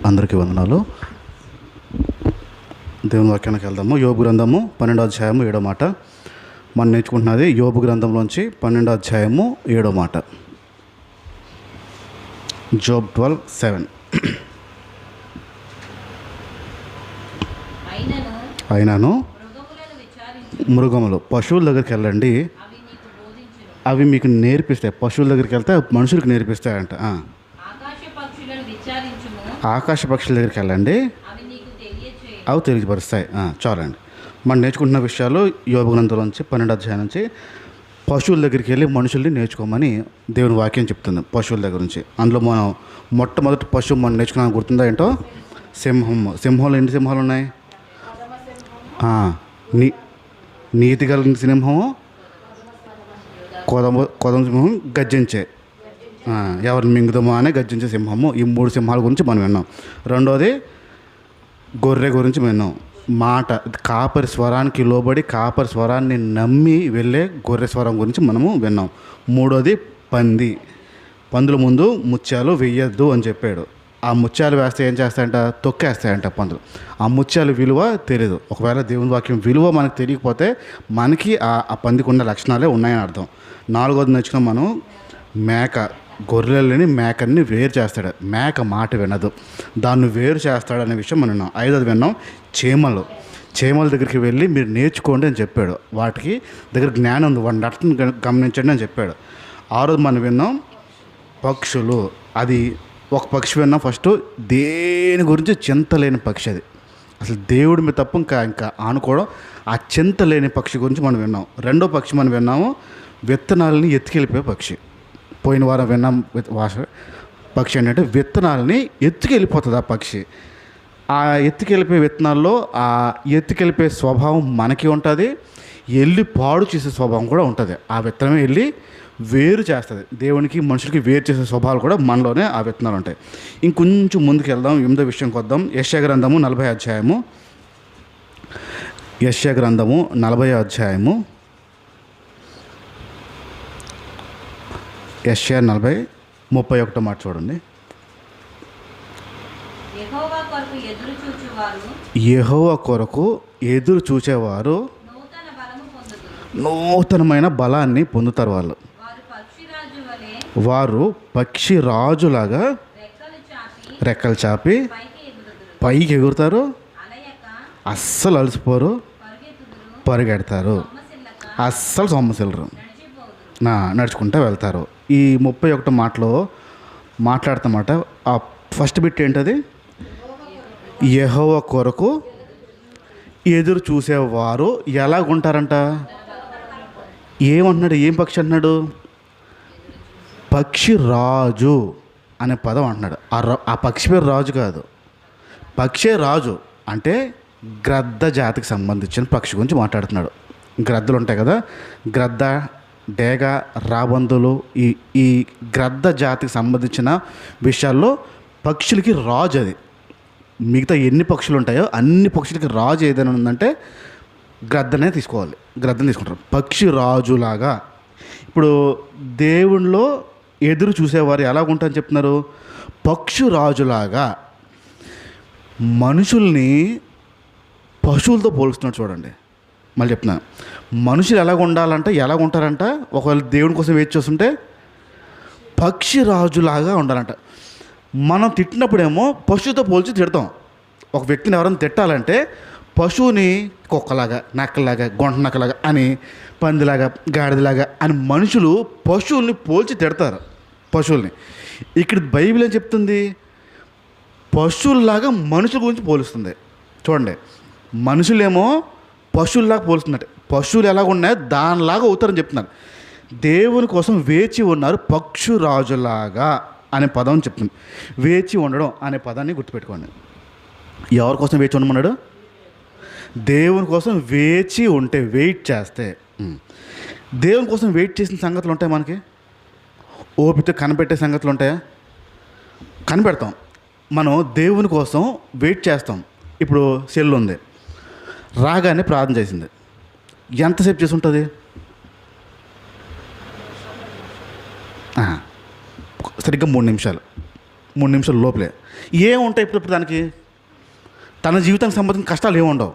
అందరికీ వందనాలు. దేవుని వాక్యానికి వెళ్దాము. యోబు గ్రంథము 12వ అధ్యాయము 7వ మాట మనం నేర్చుకుంటున్నది. యోబు గ్రంథంలోంచి 12వ అధ్యాయము 7వ మాట. జోబ్ 12:7. అయినను మృగములు పశువుల దగ్గరికి వెళ్ళండి, అవి మీకు నేర్పిస్తాయి. పశువుల దగ్గరికి వెళ్తే మనుషులకు నేర్పిస్తాయంట. ఆకాశ పక్షుల దగ్గరికి వెళ్ళండి, అవి తెలియపరుస్తాయి. చాలండి. మనం నేర్చుకుంటున్న విషయాలు యోబు గ్రంథం నుంచి 12వ అధ్యాయం నుంచి పశువుల దగ్గరికి వెళ్ళి మనుషుల్ని నేర్చుకోమని దేవుని వాక్యం చెప్తుంది. పశువుల దగ్గర నుంచి అందులో మనం మొట్టమొదటి పశువు మనం నేర్చుకున్నాం, గుర్తుందా ఏంటో? సింహము. సింహంలో ఎన్ని సింహాలు ఉన్నాయి? నీతి కలిగిన సింహము, కొదమ సింహం, గర్జించే ఎవరిని మింగుదమో అనే గర్జించే సింహము. ఈ 3 సింహాల గురించి మనం విన్నాం. రెండోది గొర్రె గురించి విన్నాం. మాట కాపరి స్వరానికి లోబడి కాపరి స్వరాన్ని నమ్మి వెళ్ళే గొర్రె స్వరం గురించి మనము విన్నాం. మూడోది పంది. పందుల ముందు ముత్యాలు వెయ్యొద్దు అని చెప్పాడు. ఆ ముత్యాలు వేస్తే ఏం చేస్తాయంట? తొక్కేస్తాయంట పందులు. ఆ ముత్యాల విలువ తెలియదు. ఒకవేళ దేవుని వాక్యం విలువ మనకు తెలియకపోతే మనకి ఆ పందికి ఉన్న లక్షణాలే ఉన్నాయని అర్థం. నాలుగోది నేర్చుకున్నాం మనం, మేక. గొర్రెలని మేకని వేరు చేస్తాడు. మేక మాట వినదు, దాన్ని వేరు చేస్తాడు అనే విషయం మనం విన్నాం. ఐదోది విన్నాం, చీమలు. చీమల దగ్గరికి వెళ్ళి మీరు నేర్చుకోండి అని చెప్పాడు. వాటికి దగ్గర జ్ఞానం ఉంది, వాటి నటన గమనించండి అని చెప్పాడు. ఆరోది మనం విన్నాం, పక్షులు. అది ఒక పక్షి విన్నాం. ఫస్ట్ దేని గురించి చింత లేని పక్షి. అది అసలు దేవుడి మీద తప్ప ఇంకా ఆనుకోవడం. ఆ చింత లేని పక్షి గురించి మనం విన్నాం. రెండో పక్షి మనం విన్నాము, విత్తనాలని ఎత్తుకెళ్ళిపోయే పక్షి. పోయిన వారం విన్నాం పక్షి ఏంటంటే విత్తనాలని ఎత్తుకెళ్ళిపోతుంది ఆ పక్షి. ఆ ఎత్తుకెళ్ళిపోయే విత్తనాల్లో ఆ ఎత్తుకెళ్ళిపోయే స్వభావం మనకి ఉంటుంది, వెళ్ళి పాడు చేసే స్వభావం కూడా ఉంటుంది. ఆ విత్తనమే వెళ్ళి వేరు చేస్తుంది. దేవునికి మనుషులకి వేరు చేసే స్వభావాలు కూడా మనలోనే ఆ విత్తనాలు ఉంటాయి. ఇంకొంచెం ముందుకు వెళ్దాం, 8వ విషయంకి వద్దాం. యెషయా గ్రంథము 40వ అధ్యాయము. యెషయా గ్రంథము 40వ అధ్యాయము. యెషయా 40:31 మాట చూడండి. యెహోవా కొరకు ఎదురు చూచేవారు నూతనమైన బలాన్ని పొందుతారు. వారు పక్షి రాజులాగా రెక్కలు చాపి పైకి ఎగురుతారు, అస్సలు అలసిపోరు, పరిగెడతారు, అస్సలు సొమ్మసిల్లరు, నడుచుకుంటూ వెళ్తారు. ఈ 31 మాటలో మాట్లాడుతామాట. ఆ ఫస్ట్ బిట్ ఏంటది? యెహోవా కొరకు ఎదురు చూసేవారు ఎలాగుంటారంట? ఏమంటున్నాడు? ఏం పక్షి అంటున్నాడు? పక్షి రాజు అనే పదం అంటున్నాడు. ఆ పక్షి పేరు రాజు కాదు, పక్షే రాజు. అంటే గ్రద్ద జాతికి సంబంధించిన పక్షి గురించి మాట్లాడుతున్నాడు. గ్రద్దలు ఉంటాయి కదా, గ్రద్ద, డేగ, రాబందులు, ఈ గ్రద్ద జాతికి సంబంధించిన విషయాల్లో పక్షులకి రాజు అది. మిగతా ఎన్ని పక్షులు ఉంటాయో అన్ని పక్షులకి రాజు ఏదైనా ఉందంటే గ్రద్దనే తీసుకోవాలి, గ్రద్దని తీసుకుంటారు. పక్షి రాజులాగా. ఇప్పుడు దేవునిలో ఎదురు చూసేవారు ఎలాగుంటారని చెప్తున్నారు? పక్షి రాజులాగా. మనుషుల్ని పశువులతో పోలుస్తున్నాడు చూడండి. మళ్ళీ చెప్తున్నాను, మనుషులు ఎలాగ ఉండాలంటే ఎలాగ ఉంటారంట? ఒకవేళ దేవుని కోసం వేచి చూస్తుంటే పక్షి రాజులాగా ఉండాలంట. మనం తిట్టినప్పుడేమో పశువుతో పోల్చి తిడతాం. ఒక వ్యక్తిని ఎవరైనా తిట్టాలంటే పశువుని కుక్కలాగా, నక్కలాగా, గొంట నక్కలాగా అని, పందిలాగా, గాడిదలాగా అని మనుషులు పశువుల్ని పోల్చి తిడతారు. పశువుల్ని. ఇక్కడ బైబిల్ ఏం చెప్తుంది? పశువుల్లాగా మనుషుల గురించి పోలుస్తుంది. చూడండి, మనుషులేమో పశువుల్లాగా పోలుస్తున్నట్టు. పశువులు ఎలాగ ఉన్నాయో దానిలాగా అవుతారని చెప్తున్నారు. దేవుని కోసం వేచి ఉన్నారు పక్షు రాజులాగా అనే పదం చెప్తుంది. వేచి ఉండడం అనే పదాన్ని గుర్తుపెట్టుకోండి. ఎవరి కోసం వేచి ఉండమన్నాడు? దేవుని కోసం వేచి ఉంటే, వెయిట్ చేస్తే. దేవుని కోసం వెయిట్ చేసిన సంగతులు ఉంటాయి మనకి. ఓపిక కనిపెట్టే సంగతులు ఉంటాయా? కనిపెడతాం. మనం దేవుని కోసం వెయిట్ చేస్తాం. ఇప్పుడు సెల్ ఉంది, రాగానే ప్రార్థన చేసింది, ఎంతసేపు చేసి ఉంటుంది? సరిగ్గా 3 నిమిషాలు. 3 నిమిషాల లోపలే. ఏముంటాయి ఇప్పుడు దానికి? తన జీవితానికి సంబంధించిన కష్టాలు ఏముండవు.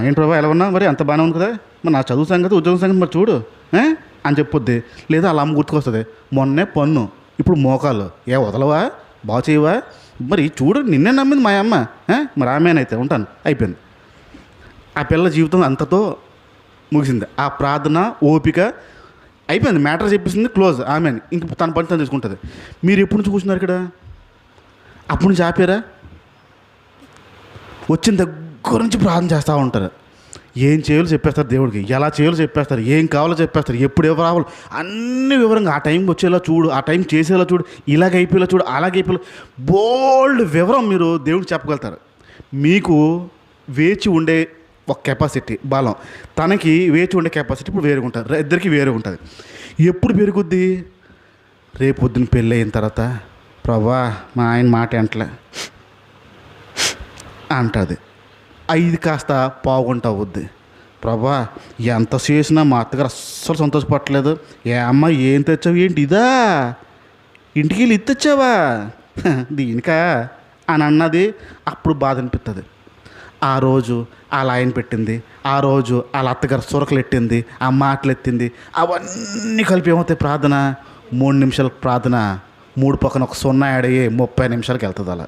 ఏంటి ప్రభా ఎలా ఉన్నా, మరి అంత బాగానే ఉంది కదా, మరి నా చదువు సంగతి ఉద్యోగం సంగతి మరి చూడు అని చెప్పొద్ది. లేదా అలా అమ్మ గుర్తుకొస్తుంది, మొన్నే పన్ను ఇప్పుడు మోకాలు, వదలవా, బాగు చేయవా, మరి చూడు నిన్నే నమ్మింది మా అమ్మ, మరి ఆమెనైతే ఉంటాను, అయిపోయింది. ఆ పిల్ల జీవితం అంతతో ముగిసింది. ఆ ప్రార్థన ఓపిక అయిపోయింది, మ్యాటర్ చెప్పేసింది, క్లోజ్. ఆమె ఇంక తన పని తను తీసుకుంటుంది. మీరు ఎప్పటి నుంచి కూర్చున్నారు ఇక్కడ? అప్పటి నుంచి ఆపారా? వచ్చిన దగ్గర నుంచి ప్రార్థన చేస్తూ ఉంటారు. ఏం చేయాలో చెప్పేస్తారు దేవుడికి, ఎలా చేయాలో చెప్పేస్తారు, ఏం కావాలో చెప్పేస్తారు, ఎప్పుడు ఎవరు రావాలో అన్ని వివరంగా ఆ టైంకి వచ్చేలా చూడు, ఆ టైం చేసేలా చూడు, ఇలాగ అయిపోయేలా చూడు, అలాగ అయిపోయేలా బోల్డ్ వివరం మీరు దేవుడికి చెప్పగలుగుతారు. మీకు వేచి ఉండే ఒక కెపాసిటీ, బలం, తనకి వేచి ఉండే కెపాసిటీ ఇప్పుడు వేరుగా ఉంటుంది, ఇద్దరికి వేరుగా ఉంటుంది. ఎప్పుడు పెరుగుద్ది? రేపు పొద్దున్న పెళ్ళి అయిన తర్వాత, ప్రభా మా ఆయన మాట ఎంటలే అంటుంది. 5 కాస్త పావుగుంట అవుద్ది. ప్రభా ఎంత చేసినా మా అత్తగారు అస్సలు సంతోషపడలేదు, అమ్మ ఏం తెచ్చావు, ఏంటి ఇదా, ఇంటికి వెళ్ళి ఇది తెచ్చావా దీనికా అని అన్నది. అప్పుడు బాధ అనిపిస్తుంది. ఆ రోజు అలా ఆయన పెట్టింది, ఆ రోజు వాళ్ళ అత్తగారు సొరకలు ఎట్టింది, ఆ మాటలు ఎత్తింది, అవన్నీ కలిపి ఏమవుతాయి? ప్రార్థన 3 నిమిషాల ప్రార్థన 3 పక్కన ఒక 0 యాడ్ అయ్యి 30 నిమిషాలకి వెళ్తుంది. అలా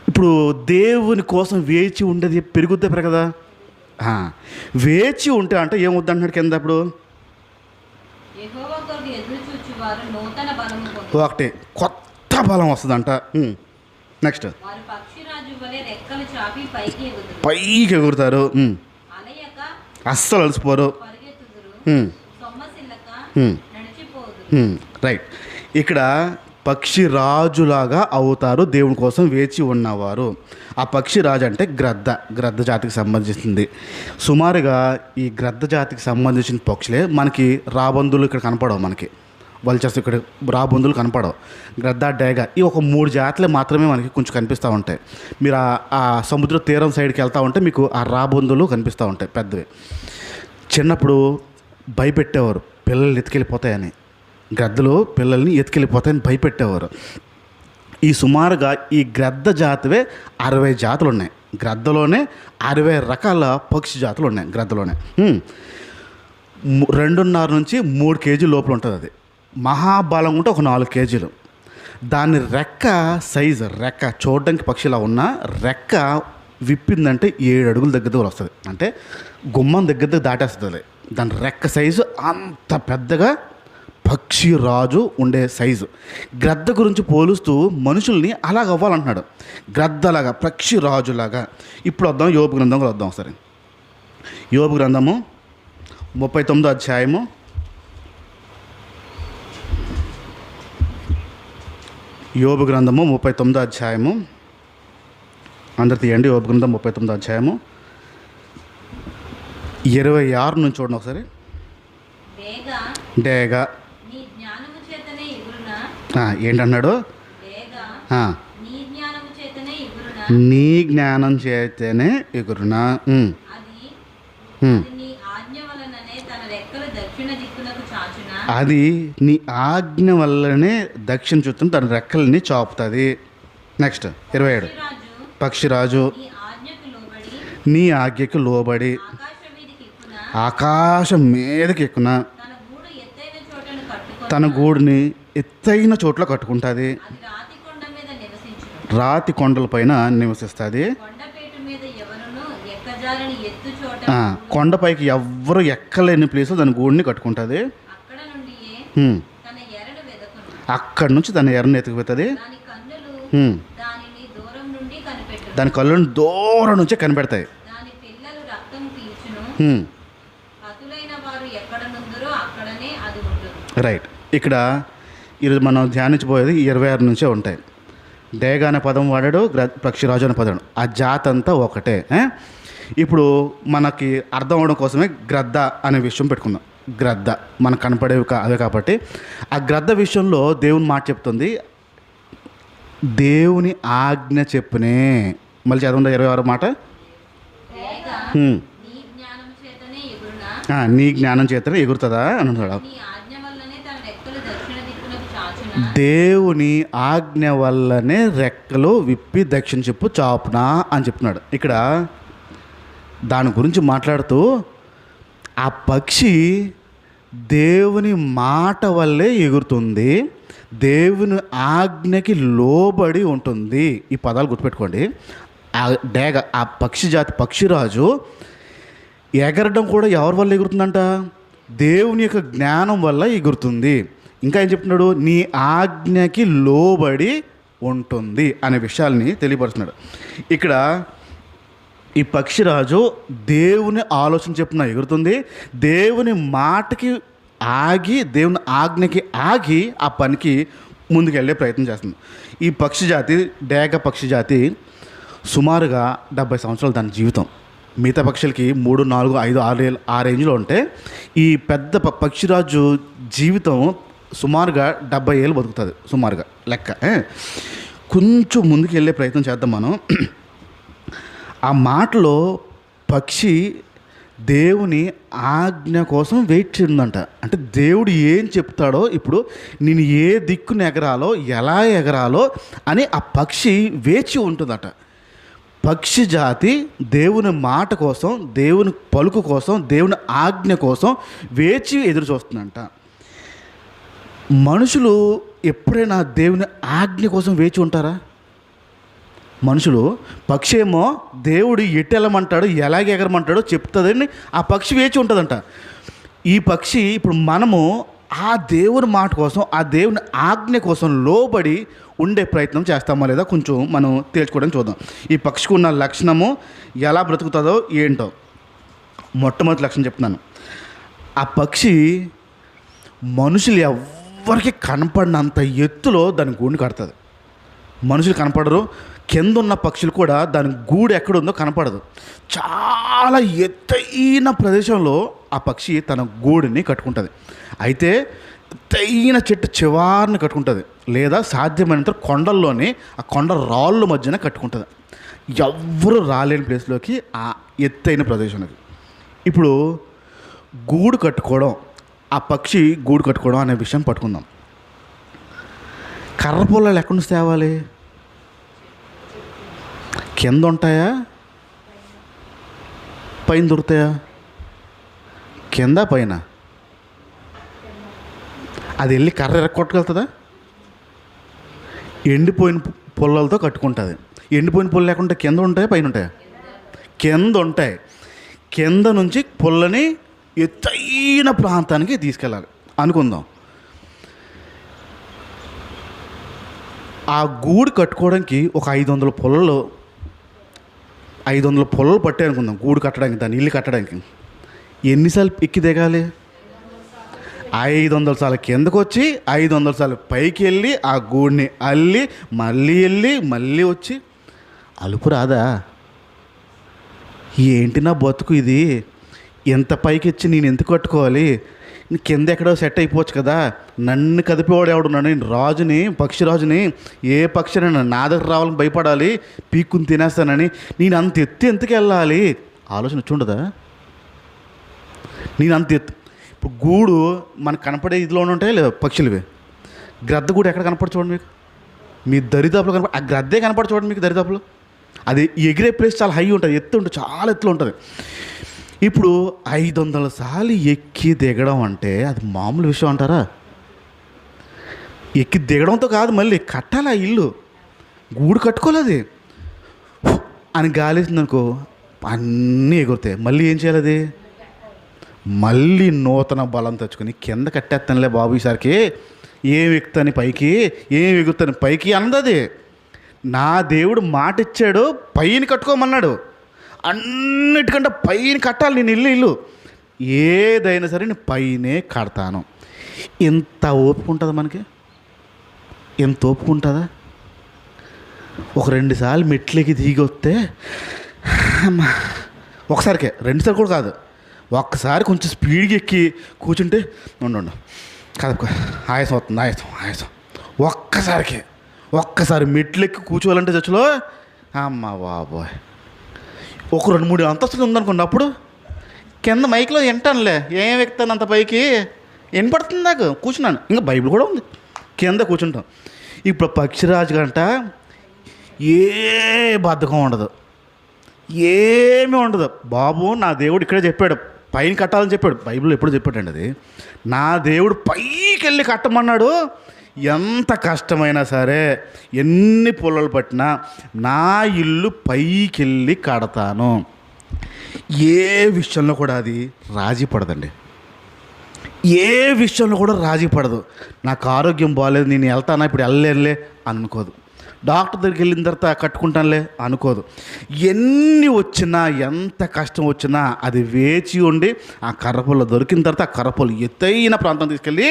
ఇప్పుడు దేవుని కోసం వేచి ఉండేది పెరుగుద్దా పెరగదా? వేచి ఉంటే అంటే ఏమవుద్ది అంటున్నాడు కింద. అప్పుడు ఒకటి కొత్త బలం వస్తుందంట. నెక్స్ట్ పైకి ఎగురుతారు, అస్సలు అలసిపోరు. రైట్. ఇక్కడ పక్షిరాజులాగా అవుతారు దేవుని కోసం వేచి ఉన్నవారు. ఆ పక్షిరాజు అంటే గ్రద్ద జాతికి సంబంధించింది. సుమారుగా ఈ గ్రద్ద జాతికి సంబంధించిన పక్షులే మనకి రాబందులు ఇక్కడ కనపడవు, మనకి వల్చర్స్ ఇక్కడ రాబందులు కనపడవు. గ్రద్ద, డేగ ఈ ఒక 3 జాతులే మాత్రమే మనకి కొంచెం కనిపిస్తూ ఉంటాయి. మీరు ఆ సముద్ర తీరం సైడ్కి వెళ్తూ ఉంటే మీకు ఆ రాబందులు కనిపిస్తూ ఉంటాయి పెద్దవి. చిన్నప్పుడు భయపెట్టేవారు పిల్లల్ని ఎత్తుకెళ్ళిపోతాయని, గ్రద్దలు పిల్లల్ని ఎత్తుకెళ్ళిపోతాయని భయపెట్టేవారు. ఈ సుమారుగా ఈ గ్రద్ద జాతివే 60 జాతులు ఉన్నాయి. గ్రద్దలోనే 60 రకాల పక్షి జాతులు ఉన్నాయి గ్రద్దలోనే. 2.5 నుంచి 3 కేజీల లోపల ఉంటుంది. అది మహాబలం ఉంటే ఒక 4 కేజీలు. దాని రెక్క సైజు, రెక్క చూడడానికి పక్షిలా ఉన్న రెక్క విప్పిందంటే 7 అడుగుల దగ్గర వస్తుంది. అంటే గుమ్మం దగ్గర దాటేస్తుంది అది. దాని రెక్క సైజు అంత పెద్దగా పక్షిరాజు ఉండే సైజు. గ్రద్ద గురించి పోలుస్తూ మనుషుల్ని అలాగ అవ్వాలంటున్నాడు, గ్రద్దలాగా పక్షిరాజులాగా. ఇప్పుడు వద్దాం యోబు గ్రంథంలో వద్దాం ఒకసారి. యోబు గ్రంథము 39వ అధ్యాయము. యోబు గ్రంథము 39వ అధ్యాయము. అందరు తీయండి. యోబు గ్రంథం 39వ అధ్యాయము 26 నుంచి చూడండి ఒకసారి. డేగా ఏంటన్నాడు? నీ జ్ఞానం చేతనే ఎగురునా. అది నీ ఆజ్ఞ వల్లనే దక్షిణ చుట్టూ తన రెక్కల్ని చాపుతుంది. నెక్స్ట్ 27. పక్షిరాజు నీ ఆజ్ఞకు లోబడి ఆకాశం మీదకి ఎక్కున, తన గూడుని ఎత్తైన చోట్ల కట్టుకుంటుంది, రాతి కొండలపైన నివసిస్తుంది. కొండపైకి ఎవ్వరు ఎక్కలేని ప్లేస్లో దాని గూడిని కట్టుకుంటుంది. అక్కడి నుంచి దాని ఎర్రని ఎత్తుకుపోతుంది. దాని కళ్ళను దూరం నుంచే కనిపెడతాయి. రైట్. ఇక్కడ ఈరోజు మనం ధ్యానించబోయేది 26 నుంచే ఉంటాయి. డేగా అనే పదం వాడాడు, పక్షిరాజు అనే పదం, ఆ జాతి అంతా ఒకటే. ఇప్పుడు మనకి అర్థం అవడం కోసమే గ్రద్ద అనే విషయం పెట్టుకుందాం. గ్రద్ద మనకు కనపడేవి అవే కాబట్టి ఆ గ్రద్ద విషయంలో దేవుని మాట చెప్తుంది, దేవుని ఆజ్ఞ చెప్పునే. మళ్ళీ చదవండి 26 మాట. నీ జ్ఞానం చేతనే ఎగురుతుందా అని అంటాడు. దేవుని ఆజ్ఞ వల్లనే రెక్కలు విప్పి దక్షిణ చెప్పు చాపునా అని చెప్తున్నాడు. ఇక్కడ దాని గురించి మాట్లాడుతూ ఆ పక్షి దేవుని మాట వల్లే ఎగురుతుంది, దేవుని ఆజ్ఞకి లోబడి ఉంటుంది. ఈ పదాలు గుర్తుపెట్టుకోండి. ఆ డేగ, ఆ పక్షి జాతి పక్షిరాజు ఎగరడం కూడా ఎవరి వల్ల ఎగురుతుందంట? దేవుని యొక్క జ్ఞానం వల్ల ఎగురుతుంది. ఇంకా ఏం చెప్తున్నాడు? నీ ఆజ్ఞకి లోబడి ఉంటుంది అనే విషయాల్ని తెలియపరుస్తున్నాడు. ఇక్కడ ఈ పక్షిరాజు దేవుని ఆలోచన చెప్పున ఎగురుతుంది, దేవుని మాటకి ఆగి, దేవుని ఆజ్ఞకి ఆగి ఆ పనికి ముందుకెళ్ళే ప్రయత్నం చేస్తుంది. ఈ పక్షి జాతి, డేగ పక్షి జాతి సుమారుగా 70 సంవత్సరాలు దాని జీవితం. మిగతా పక్షులకి 3, 4, 5, 6 ఆ రేంజ్లో ఉంటే ఈ పెద్ద పక్షిరాజు జీవితం సుమారుగా 70 ఏళ్ళు బతుకుతుంది సుమారుగా లెక్క. కొంచెం ముందుకు వెళ్ళే ప్రయత్నం చేద్దాం మనం. ఆ మాటలో పక్షి దేవుని ఆజ్ఞ కోసం వెయిట్ చేస్తుందంట. అంటే దేవుడు ఏం చెప్తాడో, ఇప్పుడు నేను ఏ దిక్కును ఎగరాలో, ఎలా ఎగరాలో అని ఆ పక్షి వేచి ఉంటుందట. పక్షి జాతి దేవుని మాట కోసం, దేవుని పలుకు కోసం, దేవుని ఆజ్ఞ కోసం వేచి ఎదురు చూస్తుందంట. మనుషులు ఎప్పుడైనా దేవుని ఆజ్ఞ కోసం వేచి ఉంటారా? మనుషులు, పక్షి ఏమో దేవుడు ఎటు వెళ్ళమంటాడో, ఎలాగ ఎగరమంటాడో చెప్తుందని ఆ పక్షి వేచి ఉంటుందంట. ఈ పక్షి ఇప్పుడు మనము ఆ దేవుని మాట కోసం, ఆ దేవుని ఆజ్ఞ కోసం లోబడి ఉండే ప్రయత్నం చేస్తామా లేదా కొంచెం మనం తేల్చుకోవడానికి చూద్దాం. ఈ పక్షికి ఉన్న లక్షణము ఎలా బ్రతుకుతుందో ఏంటో మొట్టమొదటి లక్షణం చెప్తున్నాను. ఆ పక్షి మనుషులు ఎవరికి కనపడినంత ఎత్తులో దాని గూడుని కడుతుంది. మనుషులు కనపడరు, కింద ఉన్న పక్షులు కూడా దాని గూడు ఎక్కడుందో కనపడదు. చాలా ఎత్తైన ప్రదేశంలో ఆ పక్షి తన గూడుని కట్టుకుంటుంది. అయితే ఎత్తైన చెట్టు చివారిని కట్టుకుంటుంది, లేదా సాధ్యమైనంత కొండల్లోని ఆ కొండ రాళ్ళ మధ్యన కట్టుకుంటుంది. ఎవ్వరు రాలేని ప్లేస్లోకి, ఆ ఎత్తైన ప్రదేశానికి. ఇప్పుడు గూడు కట్టుకోవడం, ఆ పక్షి గూడు కట్టుకోవడం అనే విషయం పట్టుకుందాం. కర్ర పొలాలు ఎక్కడి నుంచి తేవాలి? కింద ఉంటాయా, పైన దొరుకుతాయా? కింద పైన. అది వెళ్ళి కర్ర ఎరక్కొట్టగలుగుతుందా? ఎండిపోయిన పొలాలతో కట్టుకుంటుంది. ఎండిపోయిన పొలం లేకుంటే కింద ఉంటాయా, పైన ఉంటాయా? కింద ఉంటాయి. కింద నుంచి పొల్లని ఎత్తైన ప్రాంతానికి తీసుకెళ్ళాలి అనుకుందాం. ఆ గూడు కట్టుకోవడానికి ఒక 500 పొలాలు పట్టాయి అనుకుందాం. గూడు కట్టడానికి, దాన్ని ఇల్లు కట్టడానికి ఎన్నిసార్లు ఎక్కి దిగాలి? 500 సార్లు కిందకు వచ్చి 500 సార్లు పైకి వెళ్ళి ఆ గూడిని అల్లి మళ్ళీ వెళ్ళి మళ్ళీ వచ్చి. అలుపు రాదా? ఏంటి నా బతుకు ఇది? ఎంత పైకి వచ్చి నేను ఎందుకు కట్టుకోవాలి? కింద ఎక్కడో సెట్ అయిపోవచ్చు కదా. నన్ను కదిపేవాడు ఎవడు? నేను రాజుని, పక్షిరాజుని. ఏ పక్షినైనా నా దగ్గర రావాలని భయపడాలి, పీక్కుని తినేస్తానని. నేను అంత ఎత్తు ఎందుకు వెళ్ళాలి? ఆలోచన వచ్చి ఉండదా? నేను అంత ఎత్తు, ఇప్పుడు గూడు మనకు కనపడే ఇదిలోనే ఉంటాయి లేదా పక్షులవి. గ్రద్ద గూడు ఎక్కడ కనపడి చూడండి మీకు, మీ దరిదాపులో కనపడి. ఆ గ్రద్దే కనపడి చూడండి మీకు దరిదాపులో. అది ఎగిరే ప్లేస్ చాలా హై ఉంటుంది, ఎత్తు ఉంటుంది, చాలా ఎత్తులో ఉంటుంది. ఇప్పుడు 500 సార్లు ఎక్కి దిగడం అంటే అది మామూలు విషయం అంటారా? ఎక్కి దిగడంతో కాదు, మళ్ళీ కట్టాలి ఆ ఇల్లు. గూడు కట్టుకోలేదు అని గాలేసిందనుకో అన్నీ ఎగురుతాయి. మళ్ళీ ఏం చేయాలి? అది మళ్ళీ నూతన బలం తెచ్చుకొని కింద కట్టేస్తానులే బాబు, ఈసారికి ఏం ఎక్కుతాను పైకి, ఏం ఎగురుతాను పైకి అన్నది. నా దేవుడు మాట ఇచ్చాడు, పైన కట్టుకోమన్నాడు. అన్నిటికంటే పైన కట్టాలి నేను ఇల్లు. ఏదైనా సరే నేను పైనే కడతాను. ఎంత ఓపిక ఉంటుంది మనకి? ఎంత ఓపిక ఉంటుందా? ఒక 2 సార్లు మెట్లకి దిగి వస్తే ఒకసారికే, 2 సార్లు కూడా కాదు, ఒక్కసారి కొంచెం స్పీడ్గా ఎక్కి కూర్చుంటే ఉండు కదప ఆయాసం అవుతుంది, ఆయాసం. ఒక్కసారి మెట్లు ఎక్కి కూర్చోవాలంటే చచ్చులో అమ్మ బాబోయ్, ఒక 2-3 అంతస్తులు ఉందనుకోండి. అప్పుడు కింద మైక్లో వింటానులే, ఏం ఎక్కుతాను అంత పైకి వినపడుతుంది నాకు, కూర్చున్నాను. ఇంకా బైబిల్ కూడా ఉంది, కింద కూర్చుంటాం. ఇప్పుడు పక్షిరాజు గంట ఏ బద్ధకం ఉండదు, ఏమీ ఉండదు. బాబు నా దేవుడు ఇక్కడే చెప్పాడు పైన కట్టాలని చెప్పాడు. బైబిల్లో ఎప్పుడు చెప్పాడండి అది. నా దేవుడు పైకి వెళ్ళి కట్టమన్నాడు. ఎంత కష్టమైనా సరే, ఎన్ని పుల్లలు పట్టినా నా ఇల్లు పైకి వెళ్ళి కడతాను. ఏ విషయంలో కూడా అది రాజీ పడదండి. ఏ విషయంలో కూడా రాజీ పడదు. నాకు ఆరోగ్యం బాగాలేదు, నేను వెళ్తానా, ఇప్పుడు వెళ్ళలేనులే అనుకోదు. డాక్టర్ దగ్గరికి వెళ్ళిన తర్వాత కట్టుకుంటానులే అనుకోదు. ఎన్ని వచ్చినా, ఎంత కష్టం వచ్చినా అది వేచి ఉండి ఆ కర్రపొల్ల దొరికిన తర్వాత ఆ కర్రపొల్లు ఎత్తైన ప్రాంతం తీసుకెళ్ళి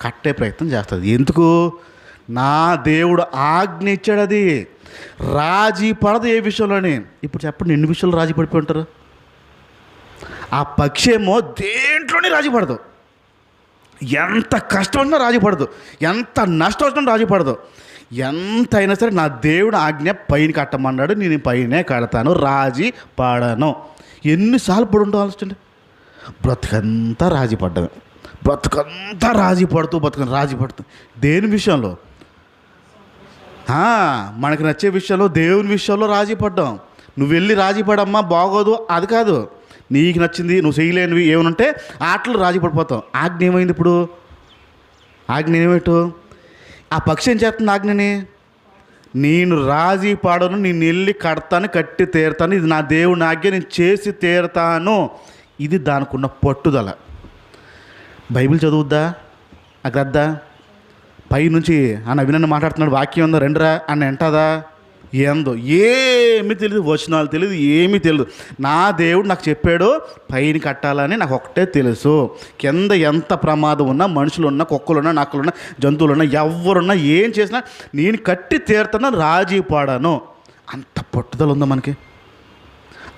కట్టే ప్రయత్నం చేస్తుంది. ఎందుకు? నా దేవుడు ఆజ్ఞ ఇచ్చాడు. అది రాజీ పడదు ఏ విషయంలోని. ఇప్పుడు చెప్పండి, ఎన్ని విషయాలు రాజీ పడిపోయి ఉంటారు? ఆ పక్షి ఏమో దేంట్లోనే రాజీ పడదు. ఎంత కష్టం వచ్చినా రాజీ పడదు, ఎంత నష్టం వచ్చినా రాజీ పడదు. ఎంత అయినా సరే నా దేవుడు ఆజ్ఞ పైన కట్టమన్నాడు, నేను పైనే కడతాను, రాజీ పడను. ఎన్నిసార్లు పడి ఉంటాం ఆలోచించండి. బ్రతుకంతా రాజీ పడ్డది, బ్రతుకంతా రాజీ పడుతూ రాజీ పడుతూ. దేని విషయంలో? మనకు నచ్చే విషయంలో, దేవుని విషయంలో రాజీ పడ్డాం. నువ్వు వెళ్ళి రాజీ పడమ్మా బాగోదు, అది కాదు. నీకు నచ్చింది నువ్వు చేయలేనివి ఏమనుంటే ఆటలు రాజీ పడిపోతావు. ఆజ్ఞ ఏమైంది ఇప్పుడు? ఆజ్ఞ ఏమిటో? ఆ పక్షి ఏం చేస్తుంది ఆజ్ఞని? నేను రాజీ పడను, నేను వెళ్ళి కడతాను, కట్టి తీరుతాను, ఇది నా దేవుని ఆజ్ఞ, నేను చేసి తీరుతాను. ఇది దానికి ఉన్న పట్టుదల. బైబిల్ చదువుద్దా? అగ్రద్దా? పైనుంచి అన్న వినన్ను మాట్లాడుతున్నాడు, వాక్యం ఉందో రెండురా అని ఎంటదా? ఏందో ఏమీ తెలియదు, వచనాలు తెలియదు, ఏమీ తెలియదు. నా దేవుడు నాకు చెప్పాడు పైన కట్టాలని, నాకు ఒకటే తెలుసు. కింద ఎంత ప్రమాదం ఉన్నా, మనుషులున్నా, కుక్కలున్నా, నక్కలున్నా, జంతువులున్నా, ఎవరున్నా, ఏం చేసినా నేను కట్టి తీరుతాను, రాజీ పడను. అంత పట్టుదల ఉందా మనకి?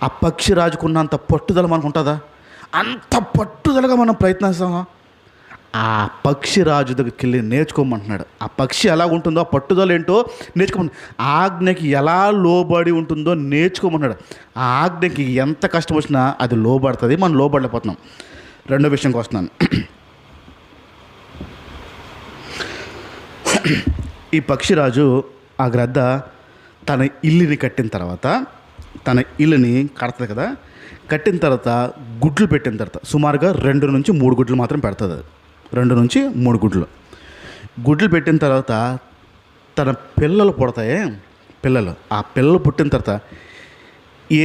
ఆ పక్షి రాజుకున్న అంత పట్టుదల మనకు ఉంటుందా? అంత పట్టుదలగా మనం ప్రయత్నిస్తామా? ఆ పక్షి రాజు దగ్గరికి వెళ్ళి నేర్చుకోమంటున్నాడు. ఆ పక్షి ఎలా ఉంటుందో, ఆ పట్టుదల ఏంటో నేర్చుకోమంటున్నాడు. ఆజ్ఞకి ఎలా లోబడి ఉంటుందో నేర్చుకోమంటున్నాడు. ఆ ఆజ్ఞకి ఎంత కష్టం వచ్చినా అది లోబడుతుంది, మనం లోబడలేకపోతున్నాం. రెండో విషయంకి వస్తున్నాను. ఈ పక్షిరాజు ఆ గ్రద్ద తన ఇల్లుని కట్టిన తర్వాత, తన ఇల్లుని కడతది కదా, కట్టిన తర్వాత గుడ్లు పెట్టిన తర్వాత సుమారుగా 2 నుంచి 3 గుడ్లు మాత్రం పెడుతుంది. అది 2 నుంచి 3 గుడ్లు పెట్టిన తర్వాత తన పిల్లలు పుడతాయే, ఆ పిల్లలు పుట్టిన తర్వాత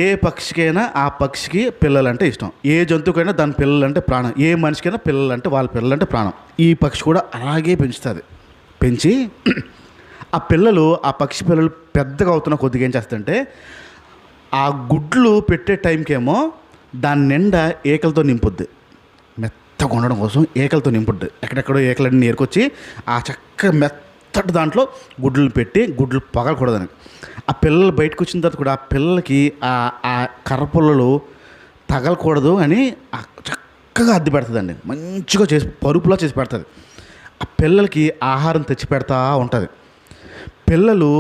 ఏ పక్షికైనా ఆ పక్షికి పిల్లలంటే ఇష్టం, ఏ జంతువుకైనా దాని పిల్లలంటే ప్రాణం, ఏ మనిషికైనా పిల్లలంటే వాళ్ళ పిల్లలంటే ప్రాణం. ఈ పక్షి కూడా అలాగే పెంచుతుంది. పెంచి ఆ పక్షి పిల్లలు పెద్దగా అవుతున్న కొద్దిగా ఏం చేస్తుందంటే, ఆ గుడ్లు పెట్టే టైంకేమో దాని నిండా ఏకలతో నింపుద్ది. మెత్తగా ఉండడం కోసం ఏకలతో నింపుద్ది. ఎక్కడెక్కడో ఏకలన్నీ నేర్కొచ్చి ఆ చక్క మెత్తటి దాంట్లో గుడ్లు పెట్టి గుడ్లు పగలకూడదని. ఆ పిల్లలు బయటకు వచ్చిన తర్వాత కూడా ఆ పిల్లలకి ఆ కర్రపుల్లలు తగలకూడదు అని చక్కగా అద్దె పెడుతుందండి. మంచిగా చేసి పరుపులా చేసి పెడుతుంది. ఆ పిల్లలకి ఆహారం తెచ్చి పెడతా ఉంటుంది. పిల్లలు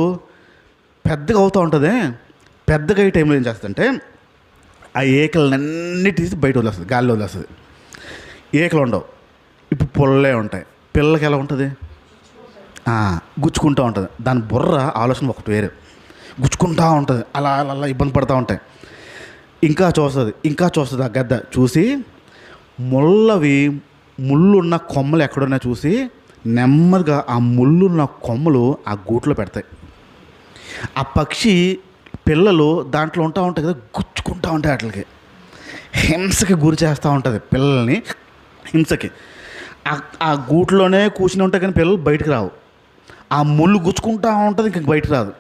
పెద్దగా అవుతూ ఉంటుంది. పెద్దగా ఈ టైంలో ఏం చేస్తుందంటే ఆ ఏకలన్నీ తీసి బయట వదిలేస్తుంది, గాలిలో వదిలేస్తుంది. ఏకలు ఉండవు, ఇప్పుడు పుల్లలే ఉంటాయి. పిల్లలకి ఎలా ఉంటుంది? గుచ్చుకుంటూ ఉంటుంది. దాని బుర్ర ఆలోచన ఒకటి వేరే, గుచ్చుకుంటూ ఉంటుంది. అలా అలా అలా ఇబ్బంది పడుతూ ఉంటాయి. ఇంకా చూస్తుంది ఆ గద్ద. చూసి ముళ్ళున్న కొమ్మలు ఎక్కడున్నా చూసి నెమ్మదిగా ఆ ముళ్ళున్న కొమ్మలు ఆ గూట్లో పెడతాయి. ఆ పక్షి పిల్లలు దాంట్లో ఉంటాయి కదా, గుచ్చుకుంటూ ఉంటాయి. వాటికి హింసకి గురి చేస్తూ ఉంటుంది పిల్లల్ని, హింసకి. ఆ గూట్లోనే కూర్చుని ఉంటాయి కానీ పిల్లలు బయటకు రావు. ఆ ముళ్ళు గుచ్చుకుంటూ ఉంటుంది, ఇంక బయటకు రాదు.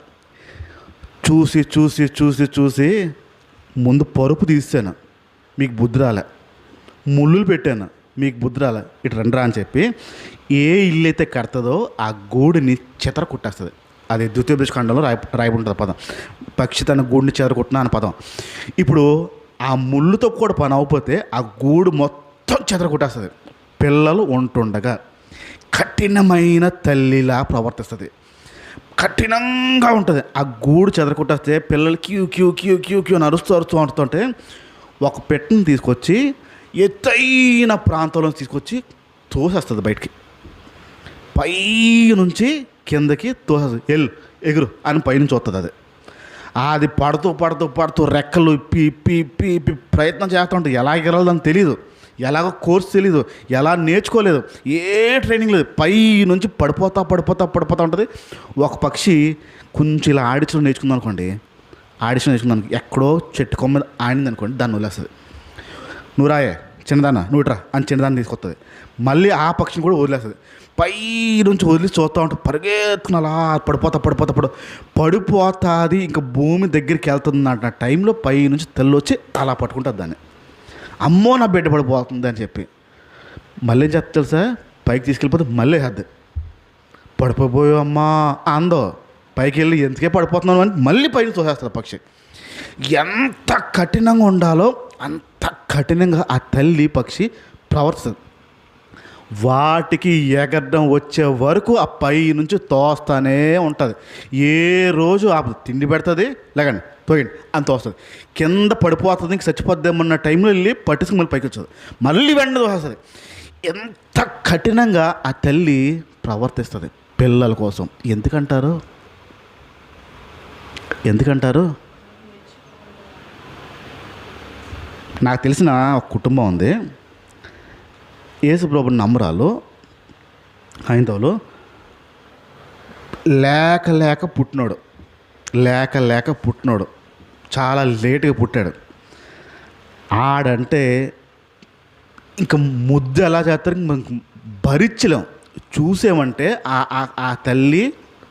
చూసి ముందు పరుపు తీసాను, మీకు బుద్ధి రాలే, ముళ్ళులు పెట్టాను, మీకు బుద్ధి రాలే, ఇటు రండిరా అని చెప్పి ఏ ఇల్లు అయితే కడతదో ఆ గూడిని చెతర కుట్టేస్తుంది. అది ద్వితీయోపదేశకాండంలో రాయబడి ఉంటుంది పదం. పక్షి తన గూడిని చెదరగొట్టిన అనే పదం. ఇప్పుడు ఆ ముళ్ళుతో కూడా పని అవ్వకపోతే ఆ గూడు మొత్తం చెదరగొట్టేస్తుంది. పిల్లలు ఉంటుండగా కఠినమైన తల్లిలా ప్రవర్తిస్తుంది, కఠినంగా ఉంటుంది. ఆ గూడు చెదరగొట్టేస్తే పిల్లలు క్యూ అని అరుస్తూ ఉంటుంటే ఒక పెట్టిని తీసుకొచ్చి ఎత్తైన ప్రాంతంలో తీసుకొచ్చి తోసేస్తుంది బయటికి. పై నుంచి కిందకి తోసేది, ఎగురు అని పైనుంచి వస్తుంది అది. అది పడుతూ పడుతూ పడుతూ రెక్కలు ఇప్పి ఇప్పి ఇప్పి ఇప్పి ప్రయత్నం చేస్తూ ఉంటుంది. ఎలా ఎగరాలని తెలియదు, ఎలాగో కోర్స్ తెలీదు, ఎలా నేర్చుకోలేదు, ఏ ట్రైనింగ్ లేదు. పై నుంచి పడిపోతా పడిపోతా పడిపోతూ ఉంటుంది. ఒక పక్షి కొంచెం ఇలా ఆడిచడం నేర్చుకుందాం అనుకోండి, ఆడిషన్ నేర్చుకుందాం ఎక్కడో చెట్టు కొమ్మ ఆడింది అనుకోండి, దాన్ని వదిలేస్తుంది. నువ్వు రాయే చిన్నదాన్న, నువ్వు ఇట్రా అని చిన్నదాన్ని తీసుకొస్తుంది. మళ్ళీ ఆ పక్షిని కూడా వదిలేస్తుంది. పై నుంచి వదిలి చూస్తూ ఉంటుంది, పరిగెత్తుకుని అలా పడిపోతుంది. ఇంకా భూమి దగ్గరికి వెళ్తుంది అంట టైంలో పై నుంచి తెల్లి వచ్చి అలా పట్టుకుంటుంది దాన్ని. అమ్మో నా బిడ్డ పడిపోతుంది అని చెప్పి మళ్ళీ ఏం చెప్తా తెలుసా, పైకి తీసుకెళ్ళిపోతే మళ్ళీ హద్దు పడిపోయో అమ్మా అందో, పైకి వెళ్ళి ఎందుకే పడిపోతున్నాను అని మళ్ళీ పైకి తోసేస్తుంది పక్షి. ఎంత కఠినంగా ఉండాలో అంత కఠినంగా ఆ తల్లి పక్షి ప్రవర్తిస్తుంది. వాటికి ఎగరడం వచ్చే వరకు ఆ పై నుంచి తోస్తానే ఉంటుంది. ఏ రోజు ఆ తిండి పెడుతుంది, లేకండి తోయండి అని తోస్తుంది. కింద పడిపోతుంది, ఇంక చచ్చిపోద్దామన్న టైంలో వెళ్ళి పట్టుకుని మళ్ళీ పైకి వచ్చేది, మళ్ళీ వెంటనే తోస్తుంది. ఎంత కఠినంగా ఆ తల్లి ప్రవర్తిస్తుంది పిల్లల కోసం. ఎందుకంటారు నాకు తెలిసిన ఒక కుటుంబం ఉంది. యేసుప్రభుని నమ్మరాలు హైందవులు, లేక పుట్టినోడు చాలా లేటుగా పుట్టాడు. ఆడంటే ఇంకా ముద్దు ఎలా చేస్తారు, భరించలేం. చూసేమంటే ఆ తల్లి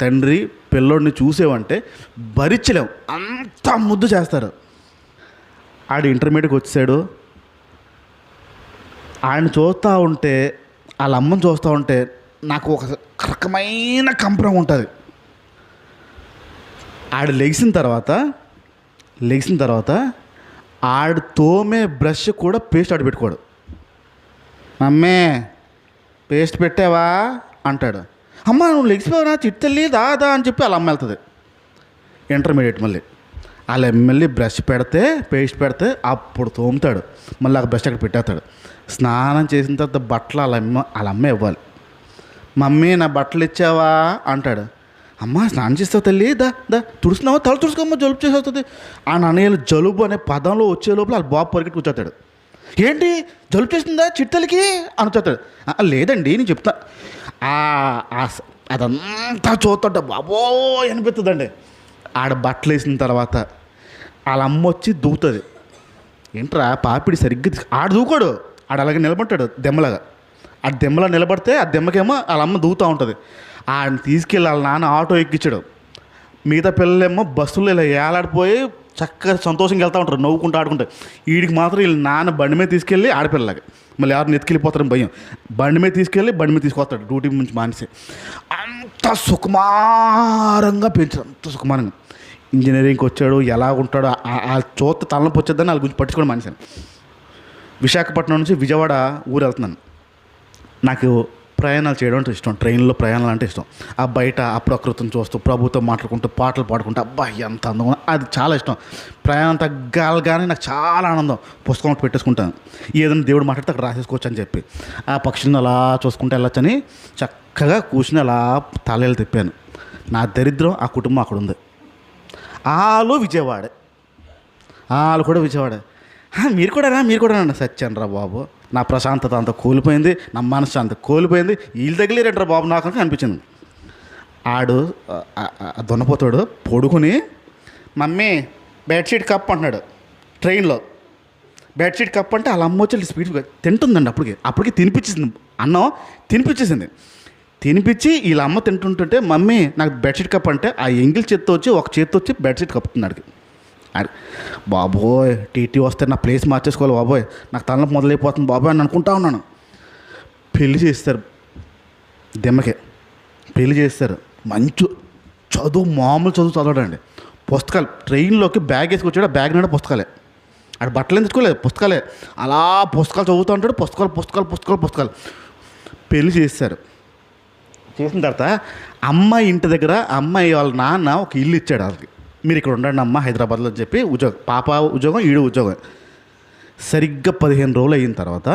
తండ్రి పిల్లోడిని చూసేవంటే భరించలేం, అంత ముద్దు చేస్తారు. ఆడు ఇంటర్మీడియట్కి వచ్చాడు, ఆయన చూస్తూ ఉంటే వాళ్ళ అమ్మని చూస్తూ ఉంటే నాకు ఒక రకమైన కంపరం ఉంటుంది. ఆడు లెగిసిన తర్వాత ఆడు తోమే బ్రష్ కూడా పేస్ట్ ఆడు పెట్టుకోడు. మమ్మే పేస్ట్ పెట్టావా అంటాడు. అమ్మ నువ్వు లెగిసిపోవా చిట్టల్లి దాదా అని చెప్పి వాళ్ళ అమ్మ వెళ్తుంది. ఇంటర్మీడియట్ మళ్ళీ వాళ్ళ ఎమ్మెల్యే బ్రష్ పెడితే పేస్ట్ పెడితే అప్పుడు తోముతాడు, మళ్ళీ ఆ బ్రష్ అక్కడ పెట్టేస్తాడు. స్నానం చేసిన తర్వాత బట్టలు వాళ్ళ అమ్మ ఇవ్వాలి. మమ్మీ నా బట్టలు ఇచ్చావా అంటాడు. అమ్మ స్నానం చేస్తావు తల్లి, దా తుడుస్తున్నావా, తల తుడుచుకోమ్మ జలుబు చేసి వస్తుంది. ఆ నాన్నయ్యలు జలుబు అనే పదంలో వచ్చే లోపల వాళ్ళ బాబు పరిగెట్టి కూర్చోతాడు. ఏంటి జలుబు చేస్తుందా చిట్టలకి అని వచ్చేస్తాడు. లేదండి నేను చెప్తా. అదంతా చూస్తుంటే బాబో అనిపిస్తుందండి. ఆడ బట్టలు వేసిన తర్వాత వాళ్ళ అమ్మ వచ్చి దూకుతుంది. ఏంట్రా పాపిడి సరిగ్గా ఆడ దూకోడు, ఆడ అలాగే నిలబడతాడు దెమ్మలాగా. ఆ దెమ్మలా నిలబడితే ఆ దెమ్మకేమో వాళ్ళ అమ్మ దూకుతూ ఉంటుంది. ఆయన తీసుకెళ్ళి వాళ్ళ నాన్న ఆటో ఎక్కించాడు. మిగతా పిల్లలేమో బస్సులో ఇలా ఏలాడిపోయి చక్కగా సంతోషంగా వెళ్తూ ఉంటారు, నవ్వుకుంటూ ఆడుకుంటారు. వీడికి మాత్రం వీళ్ళ నాన్న బండి మీద తీసుకెళ్ళి ఆడపిల్లలాగా మళ్ళీ ఎవరిని ఎత్తుకెళ్ళిపోతారని భయం. బండి మీద తీసుకొస్తాడు డ్యూటీ నుంచి మానేసి. అంత సుకుమారంగా పెంచాడు, అంత సుకుమారంగా. ఇంజనీరింగ్కి వచ్చాడు, ఎలా ఉంటాడో ఆ చూత తలనొప్పి వచ్చేద్దని వాళ్ళ గురించి పట్టించుకోవడం మానేశాను. విశాఖపట్నం నుంచి విజయవాడ ఊరు వెళ్తున్నాను. నాకు ప్రయాణాలు చేయడం అంటే ఇష్టం, ట్రైన్లో ప్రయాణాలు అంటే ఇష్టం. ఆ బయట ఆ ప్రకృతిని చూస్తూ ప్రభుత్వం మాట్లాడుకుంటూ పాటలు పాడుకుంటూ అబ్బా ఎంత అందం, అది చాలా ఇష్టం. ప్రయాణం తగ్గాలని నాకు చాలా ఆనందం. పుస్తకం పెట్టేసుకుంటాను, ఏదైనా దేవుడు మాట్లాడితే అక్కడ రాసేసుకోవచ్చు అని చెప్పి. ఆ పక్షులను అలా చూసుకుంటూ వెళ్ళొచ్చని చక్కగా కూర్చుని అలా తాళేళ్ళు తిప్పాను. నా దరిద్రం ఆ కుటుంబం అక్కడ ఉంది. వాళ్ళు కూడా విజయవాడే. మీరు కూడా నన్ను సచ్చాను రా బాబు, నా ప్రశాంతత అంతా కోల్పోయింది, నా మనసు అంత కోల్పోయింది, వీళ్ళు తగిలేరంటారా బాబు నాకు అనిపించింది. ఆడు దున్నపోతాడు పొడుకుని మమ్మీ బెడ్షీట్ కప్ అంటున్నాడు ట్రైన్లో. బెడ్షీట్ కప్ అంటే వాళ్ళ అమ్మ వచ్చి స్పీడ్గా తింటుందండి. అప్పటికి తినిపించేసింది, అన్నం తినిపించి వీళ్ళ అమ్మ తింటుంటుంటే మమ్మీ నాకు బెడ్షీట్ కప్ అంటే ఆ ఎంగిల్ చేత్తో వచ్చి ఒక చేత్తో వచ్చి బెడ్షీట్ కప్పుతుంది. బాబోయ్ టీటీ వస్తే నా ప్లేస్ మార్చేసుకోవాలి బాబోయ్, నాకు తలనొప్పి మొదలైపోతుంది బాబోయ్ అని అనుకుంటా ఉన్నాను. పెళ్లి చేస్తారు, దెమ్మకే పెళ్లి చేస్తారు. మంచి చదువు, మామూలు చదువు చదవడండి. పుస్తకాలు ట్రైన్లోకి బ్యాగ్ వేసుకొచ్చాడు, బ్యాగ్ నిండా పుస్తకాలే. ఆడ బట్టలు తెచ్చుకోలేదు, పుస్తకాలే. అలా పుస్తకాలు చదువుతూ ఉంటాడు, పుస్తకాలు. పెళ్లి చేస్తారు. చేసిన తర్వాత అమ్మాయి ఇంటి దగ్గర అమ్మాయి వాళ్ళ నాన్న ఒక ఇల్లు ఇచ్చాడు వాళ్ళకి. మీరు ఇక్కడ ఉండండి అమ్మ హైదరాబాద్లో అని చెప్పి ఉద్యోగం, పాప ఉద్యోగం ఈడు ఉద్యోగం. సరిగ్గా 15 రోజులు అయిన తర్వాత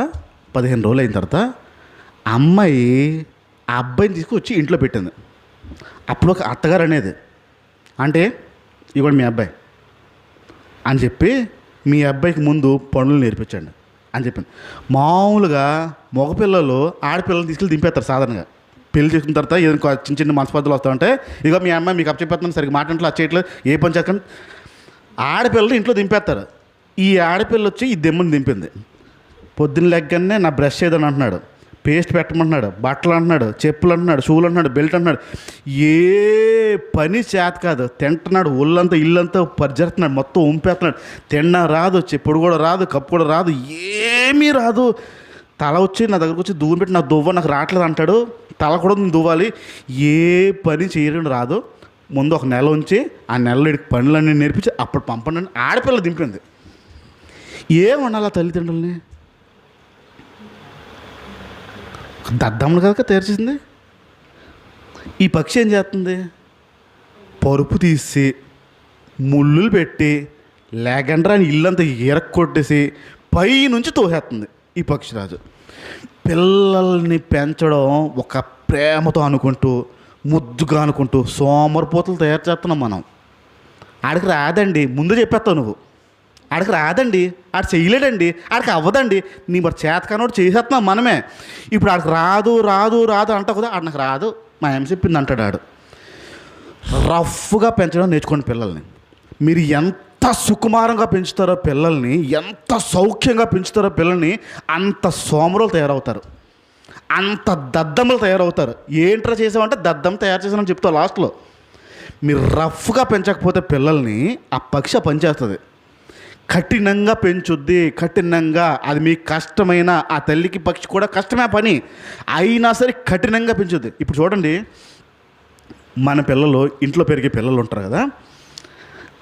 అమ్మాయి ఆ అబ్బాయిని తీసుకొచ్చి ఇంట్లో పెట్టింది. అప్పుడు ఒక అత్తగారు అనేది, అంటే ఇవాడు మీ అబ్బాయి అని చెప్పి మీ అబ్బాయికి ముందు పనులు నేర్పించండి అని చెప్పింది. మామూలుగా మగపిల్లలు ఆడపిల్లలు తీసుకెళ్ళి దింపేస్తారు సాధారణంగా. పెళ్లి చేసుకున్న తర్వాత ఏదైనా చిన్న చిన్న మనస్పర్ధలు వస్తాయంటే, ఇక మీ అమ్మాయి మీకు అప్పచెప్పేస్తున్నాను, సరిగ్గా మాట్లాడట్లు వచ్చేయట్లేదు, ఏ పని చేయకండి, ఆడపిల్లలు ఇంట్లో దింపేస్తారు. ఈ ఆడపిల్ల వచ్చి ఈ దెమ్మని దింపింది. పొద్దున్న లెగ్గనే నా బ్రష్ ఏదని అంటున్నాడు, పేస్ట్ పెట్టమంటున్నాడు, బట్టలు అంటున్నాడు, చెప్పులు అంటున్నాడు, షూలు అంటున్నాడు, బెల్ట్ అంటున్నాడు. ఏ పని చేత కాదు, తింటున్నాడు, ఒళ్ళంతా ఇల్లంతా పరిజరుతున్నాడు, మొత్తం ఉంపేస్తున్నాడు. తిన్నా రాదు, చెప్పుడు కూడా రాదు, కప్పు కూడా రాదు, ఏమీ రాదు. తల వచ్చి నా దగ్గరకు వచ్చి దువ్వు పెట్టి నాకు దువ్వ నాకు రావట్లేదు అంటాడు. తల కూడా నేను దువ్వాలి, ఏ పని చేయడం రాదు. ముందు ఒక నెల ఉంచి ఆ నెలలో పనులన్నీ నేర్పించి అప్పుడు పంపండి. ఆడపిల్ల దింపింది. ఏమనాలా తల్లిదండ్రులని? దద్దమ్మలు కనుక తెరిచింది. ఈ పక్షి ఏం చేస్తుంది? పరుపు తీసి ముళ్ళులు పెట్టి లేకండ్రా అని ఇల్లంతా కొట్టేసి పైనుంచి తోసేస్తుంది ఈ పక్షిరాజు. పిల్లల్ని పెంచడం ఒక ప్రేమతో అనుకుంటూ, ముద్దుగా అనుకుంటూ సోమరిపోతులు తయారు చేస్తున్నాం మనం. ఆడికి రాదండి, ముందు చెప్పేస్తావు నువ్వు. ఆడికి రాదండి, ఆడు చేయలేడండి, ఆడికి అవ్వదండి, నీ మరి చేతకానోడు చేసేస్తున్నాం మనమే. ఇప్పుడు ఆడికి రాదు రాదు రాదు అంటావు కదా, ఆడు నాకు రాదు మా ఏం చెప్పింది అంటాడు. ఆడు రఫ్గా పెంచడం నేర్చుకోండి పిల్లల్ని. మీరు ఎంత సుకుమారంగా పెంచుతారో పిల్లల్ని, ఎంత సౌఖ్యంగా పెంచుతారో పిల్లల్ని, అంత సోమరులు తయారవుతారు, అంత దద్దమ్మలు తయారవుతారు. ఏంట్రా చేసామంటే దద్దం తయారు చేసామని చెప్తావు లాస్ట్లో. మీరు రఫ్గా పెంచకపోతే పిల్లల్ని ఆ పక్షి పనిచేస్తుంది. కఠినంగా పెంచుద్ది, కఠినంగా. అది మీకు కష్టమైన, ఆ తల్లికి పక్షి కూడా కష్టమే పని అయినా సరే కఠినంగా పెంచుద్ది. ఇప్పుడు చూడండి, మన పిల్లలు ఇంట్లో పెరిగే పిల్లలు ఉంటారు కదా,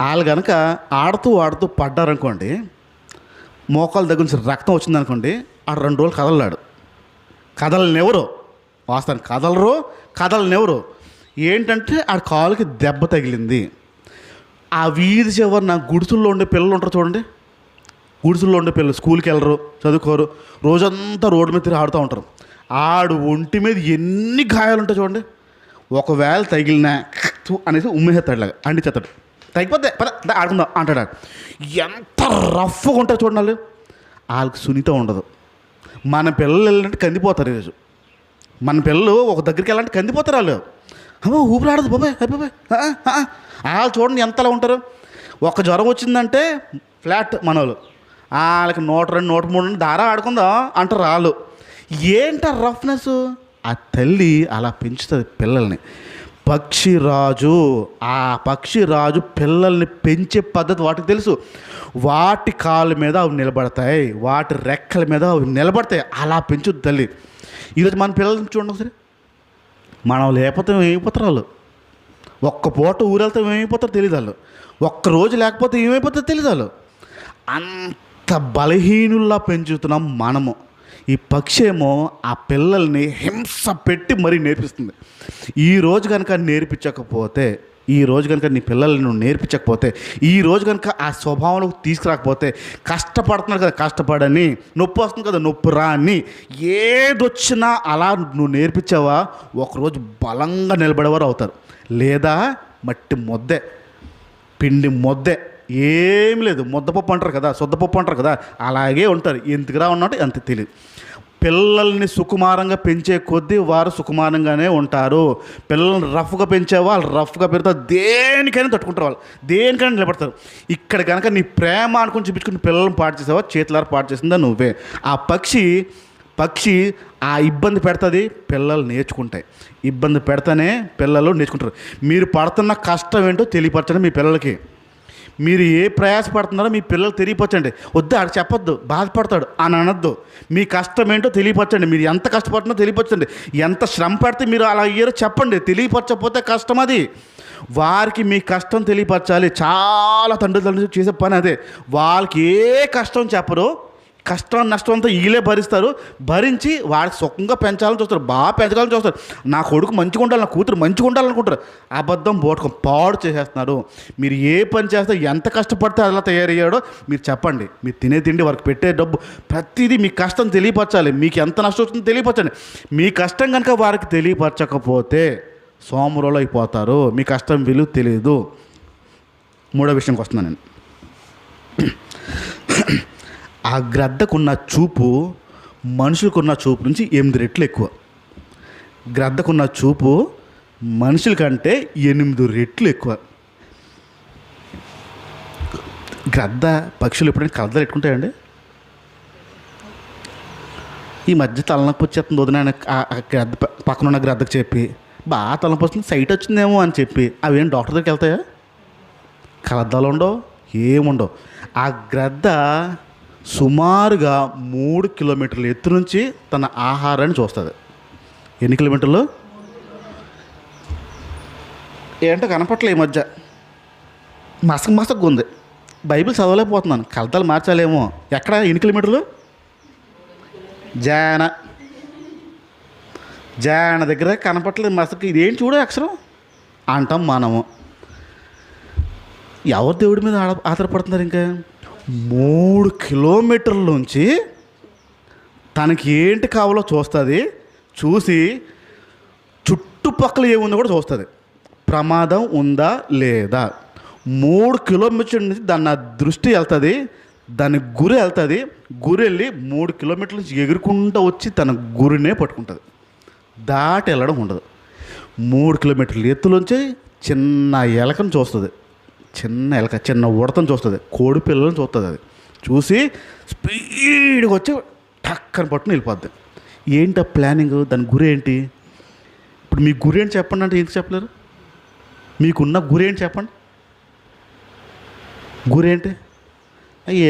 వాళ్ళు కనుక ఆడుతూ ఆడుతూ పడ్డారనుకోండి, మోకాల దగ్గర నుంచి రక్తం వచ్చిందనుకోండి, ఆడు 2 రోజులు కదలలాడు. కదలనెవరు వాస్తవానికి కదలనెవరు ఏంటంటే ఆడ కాలుకి దెబ్బ తగిలింది. ఆ వీధి చివరి నా గుడిసుల్లో ఉండే పిల్లలు ఉంటారు చూడండి, గుడిసుల్లో ఉండే పిల్లలు స్కూల్కి వెళ్ళరు, చదువుకోరు, రోజంతా రోడ్డు మీద తిరిగి ఆడుతూ ఉంటారు. ఆడు ఒంటి మీద ఎన్ని గాయాలు ఉంటాయి చూడండి. ఒకవేళ తగిలినా అనేసి ఉమ్మేసేస్తాడులాగా అండిచేస్తాడు, తగ్గిపోతే పద ఆడుకుందాం అంటాడు. ఎంత రఫ్గా ఉంటారు చూడండి వాళ్ళు. వాళ్ళకి సునీత ఉండదు. మన పిల్లలు వెళ్ళాలంటే కందిపోతారు. ఈరోజు మన పిల్లలు ఒక దగ్గరికి వెళ్ళాలంటే కందిపోతారు. వాళ్ళు ఊపిరాడదు బాబాయ్ అయిపోయి. వాళ్ళు చూడండి ఎంతలా ఉంటారు. ఒక జ్వరం వచ్చిందంటే ఫ్లాట్ మనోళ్ళు, వాళ్ళకి 102, 103 దారా ఆడుకుందాం అంటారు వాళ్ళు. ఏంట రఫ్నెస్? ఆ తల్లి అలా పెంచుతుంది పిల్లల్ని. పక్షిరాజు, ఆ పక్షిరాజు పిల్లల్ని పెంచే పద్ధతి వాటికి తెలుసు. వాటి కాళ్ళ మీద అవి నిలబడతాయి, వాటి రెక్కల మీద అవి నిలబడతాయి. అలా పెంచుద్ది తల్లి. ఈరోజు మన పిల్లల్ని చూడండి ఒకసారి. మనం లేకపోతే ఏమైపోతారు వాళ్ళు. ఒక్క పూట ఊరెళ్తే ఏమైపోతారో తెలియదు వాళ్ళు. ఒక్కరోజు లేకపోతే ఏమైపోతారో తెలియదు వాళ్ళు. అంత బలహీనుల్లా పెంచుతున్నాం మనము. ఈ పక్షి ఏమో ఆ పిల్లల్ని హింస పెట్టి మరీ నేర్పిస్తుంది. ఈరోజు కనుక నేర్పించకపోతే, ఈరోజు కనుక నీ పిల్లల్ని నువ్వు నేర్పించకపోతే, ఈరోజు కనుక ఆ స్వభావంలోకి తీసుకురాకపోతే, కష్టపడుతున్నారు కదా కష్టపడని, నొప్పి వస్తుంది కదా నొప్పి రా అని, ఏదొచ్చినా అలా నువ్వు నేర్పించావా ఒకరోజు బలంగా నిలబడేవారు అవుతారు. లేదా మట్టి ముద్దే, పిండి ముద్దే, ఏమి లేదు. ముద్దపప్పు అంటారు కదా, శుద్ధపప్పు అంటారు కదా, అలాగే ఉంటారు. ఎందుకురా ఉన్నట్టు అంత తెలియదు. పిల్లల్ని సుకుమారంగా పెంచే కొద్దీ వారు సుకుమారంగానే ఉంటారు. పిల్లల్ని రఫ్గా పెంచే వాళ్ళు రఫ్గా పెడతారు, దేనికైనా తట్టుకుంటారు, వాళ్ళు దేనికైనా నిలబడతారు. ఇక్కడ కనుక నీ ప్రేమ అనుకుని చూపించుకుని పిల్లల్ని పాటు చేసావా, చేతులారా పాటు చేసిందా నువ్వే. ఆ పక్షి ఆ ఇబ్బంది పెడుతుంది, పిల్లలు నేర్చుకుంటాయి. ఇబ్బంది పెడతానే పిల్లలు నేర్చుకుంటారు. మీరు పడుతున్న కష్టం ఏంటో తెలియపరచండి మీ పిల్లలకి. మీరు ఏ ప్రయాసపడుతున్నారో మీ పిల్లలు తెలియపరచండి. వద్దు ఆడు చెప్పొద్దు, బాధపడతాడు అని అనొద్దు. మీ కష్టం ఏంటో తెలియపరచండి. మీరు ఎంత కష్టపడుతుందో తెలియపరచండి. ఎంత శ్రమ పడితే మీరు అలా అయ్యారో చెప్పండి. తెలియపరచకపోతే కష్టం అది. వారికి మీ కష్టం తెలియపరచాలి. చాలా తండ్రులు చేసే పని అదే. వాళ్ళకి ఏ కష్టం చెప్పరు, కష్టం నష్టం అంతా వీళ్ళే భరిస్తారు. భరించి వాడికి సుఖంగా పెంచాలని చూస్తారు, బాగా పెంచాలని చూస్తారు. నా కొడుకు మంచిగా ఉండాలి, నా కూతురు మంచిగా ఉండాలనుకుంటారు. అబద్ధం బోటకం పాడు చేసేస్తున్నారు. మీరు ఏ పని చేస్తే ఎంత కష్టపడితే అలా తయారయ్యాడో మీరు చెప్పండి. మీరు తినే తిండి వారికి పెట్టే డబ్బు ప్రతిదీ మీ కష్టం తెలియపరచాలి. మీకు ఎంత నష్టం వస్తుందో తెలియపరచండి. మీ కష్టం కనుక వారికి తెలియపరచకపోతే సోమరులు అయిపోతారు. మీ కష్టం విలువ తెలియదు. మూడో విషయంకి వస్తున్నాను నేను. ఆ గ్రద్దకున్న చూపు మనుషులకున్న చూపు నుంచి 8 రెట్లు ఎక్కువ. గ్రద్దకున్న చూపు మనుషుల కంటే 8 రెట్లు ఎక్కువ. గ్రద్ద పక్షులు ఎప్పుడైనా కలదలు పెట్టుకుంటాయండి? ఈ మధ్య తలనొప్పి వచ్చేస్తుంది వదిన గ్రద్ద పక్కన ఉన్న గ్రద్దకు చెప్పి, బాగా తలనొప్పి వస్తుంది, సైట్ వచ్చిందేమో అని చెప్పి, అవేం డాక్టర్ దగ్గరికి వెళ్తాయా? కలద్దాలు ఉండవు, ఏముండవు. ఆ గ్రద్ద సుమారుగా 3 కిలోమీటర్ల ఎత్తు నుంచి తన ఆహారాన్ని చూస్తుంది. ఎన్ని కిలోమీటర్లు ఏంటో కనపట్లే ఈ మధ్య. మసక ఉంది. బైబిల్ చదవలేకపోతున్నాను, కలతలు మార్చాలేమో. ఎక్కడ ఎన్ని కిలోమీటర్లు? జాన దగ్గర కనపట్లేదు మసక. ఇదేం చూడ అక్షరం అంటాం మనము. ఎవరు దేవుడి మీద ఆధారపడుతున్నారు? ఇంకా 3 కిలోమీటర్ల నుంచి తనకి ఏంటి కావాలో చూస్తుంది. చూసి చుట్టుపక్కల ఏముందో కూడా చూస్తుంది. ప్రమాదం ఉందా లేదా. 3 కిలోమీటర్ల నుంచి దాని దృష్టి వెళ్తుంది, దాని గురి వెళ్తుంది. గురి వెళ్ళి 3 కిలోమీటర్ల నుంచి ఎగురుకుంటూ వచ్చి తన గురినే పట్టుకుంటుంది. దాటి వెళ్ళడం ఉండదు. 3 కిలోమీటర్ల ఎత్తులోంచి చిన్న ఎలకను చూస్తుంది. చిన్న ఎలక, చిన్న ఉడతను చూస్తుంది, కోడి పిల్లలను చూస్తుంది. అది చూసి స్పీడ్గా వచ్చి టక్కని పట్టుకుని వెళ్ళిపోద్ది. ఏంటి ఆ ప్లానింగ్? దాని గురి ఏంటి? ఇప్పుడు మీ గురి ఏంటి చెప్పండి అంటే ఏంటి చెప్పలేరు? మీకున్న గురి ఏంటి చెప్పండి? గురి ఏంటి?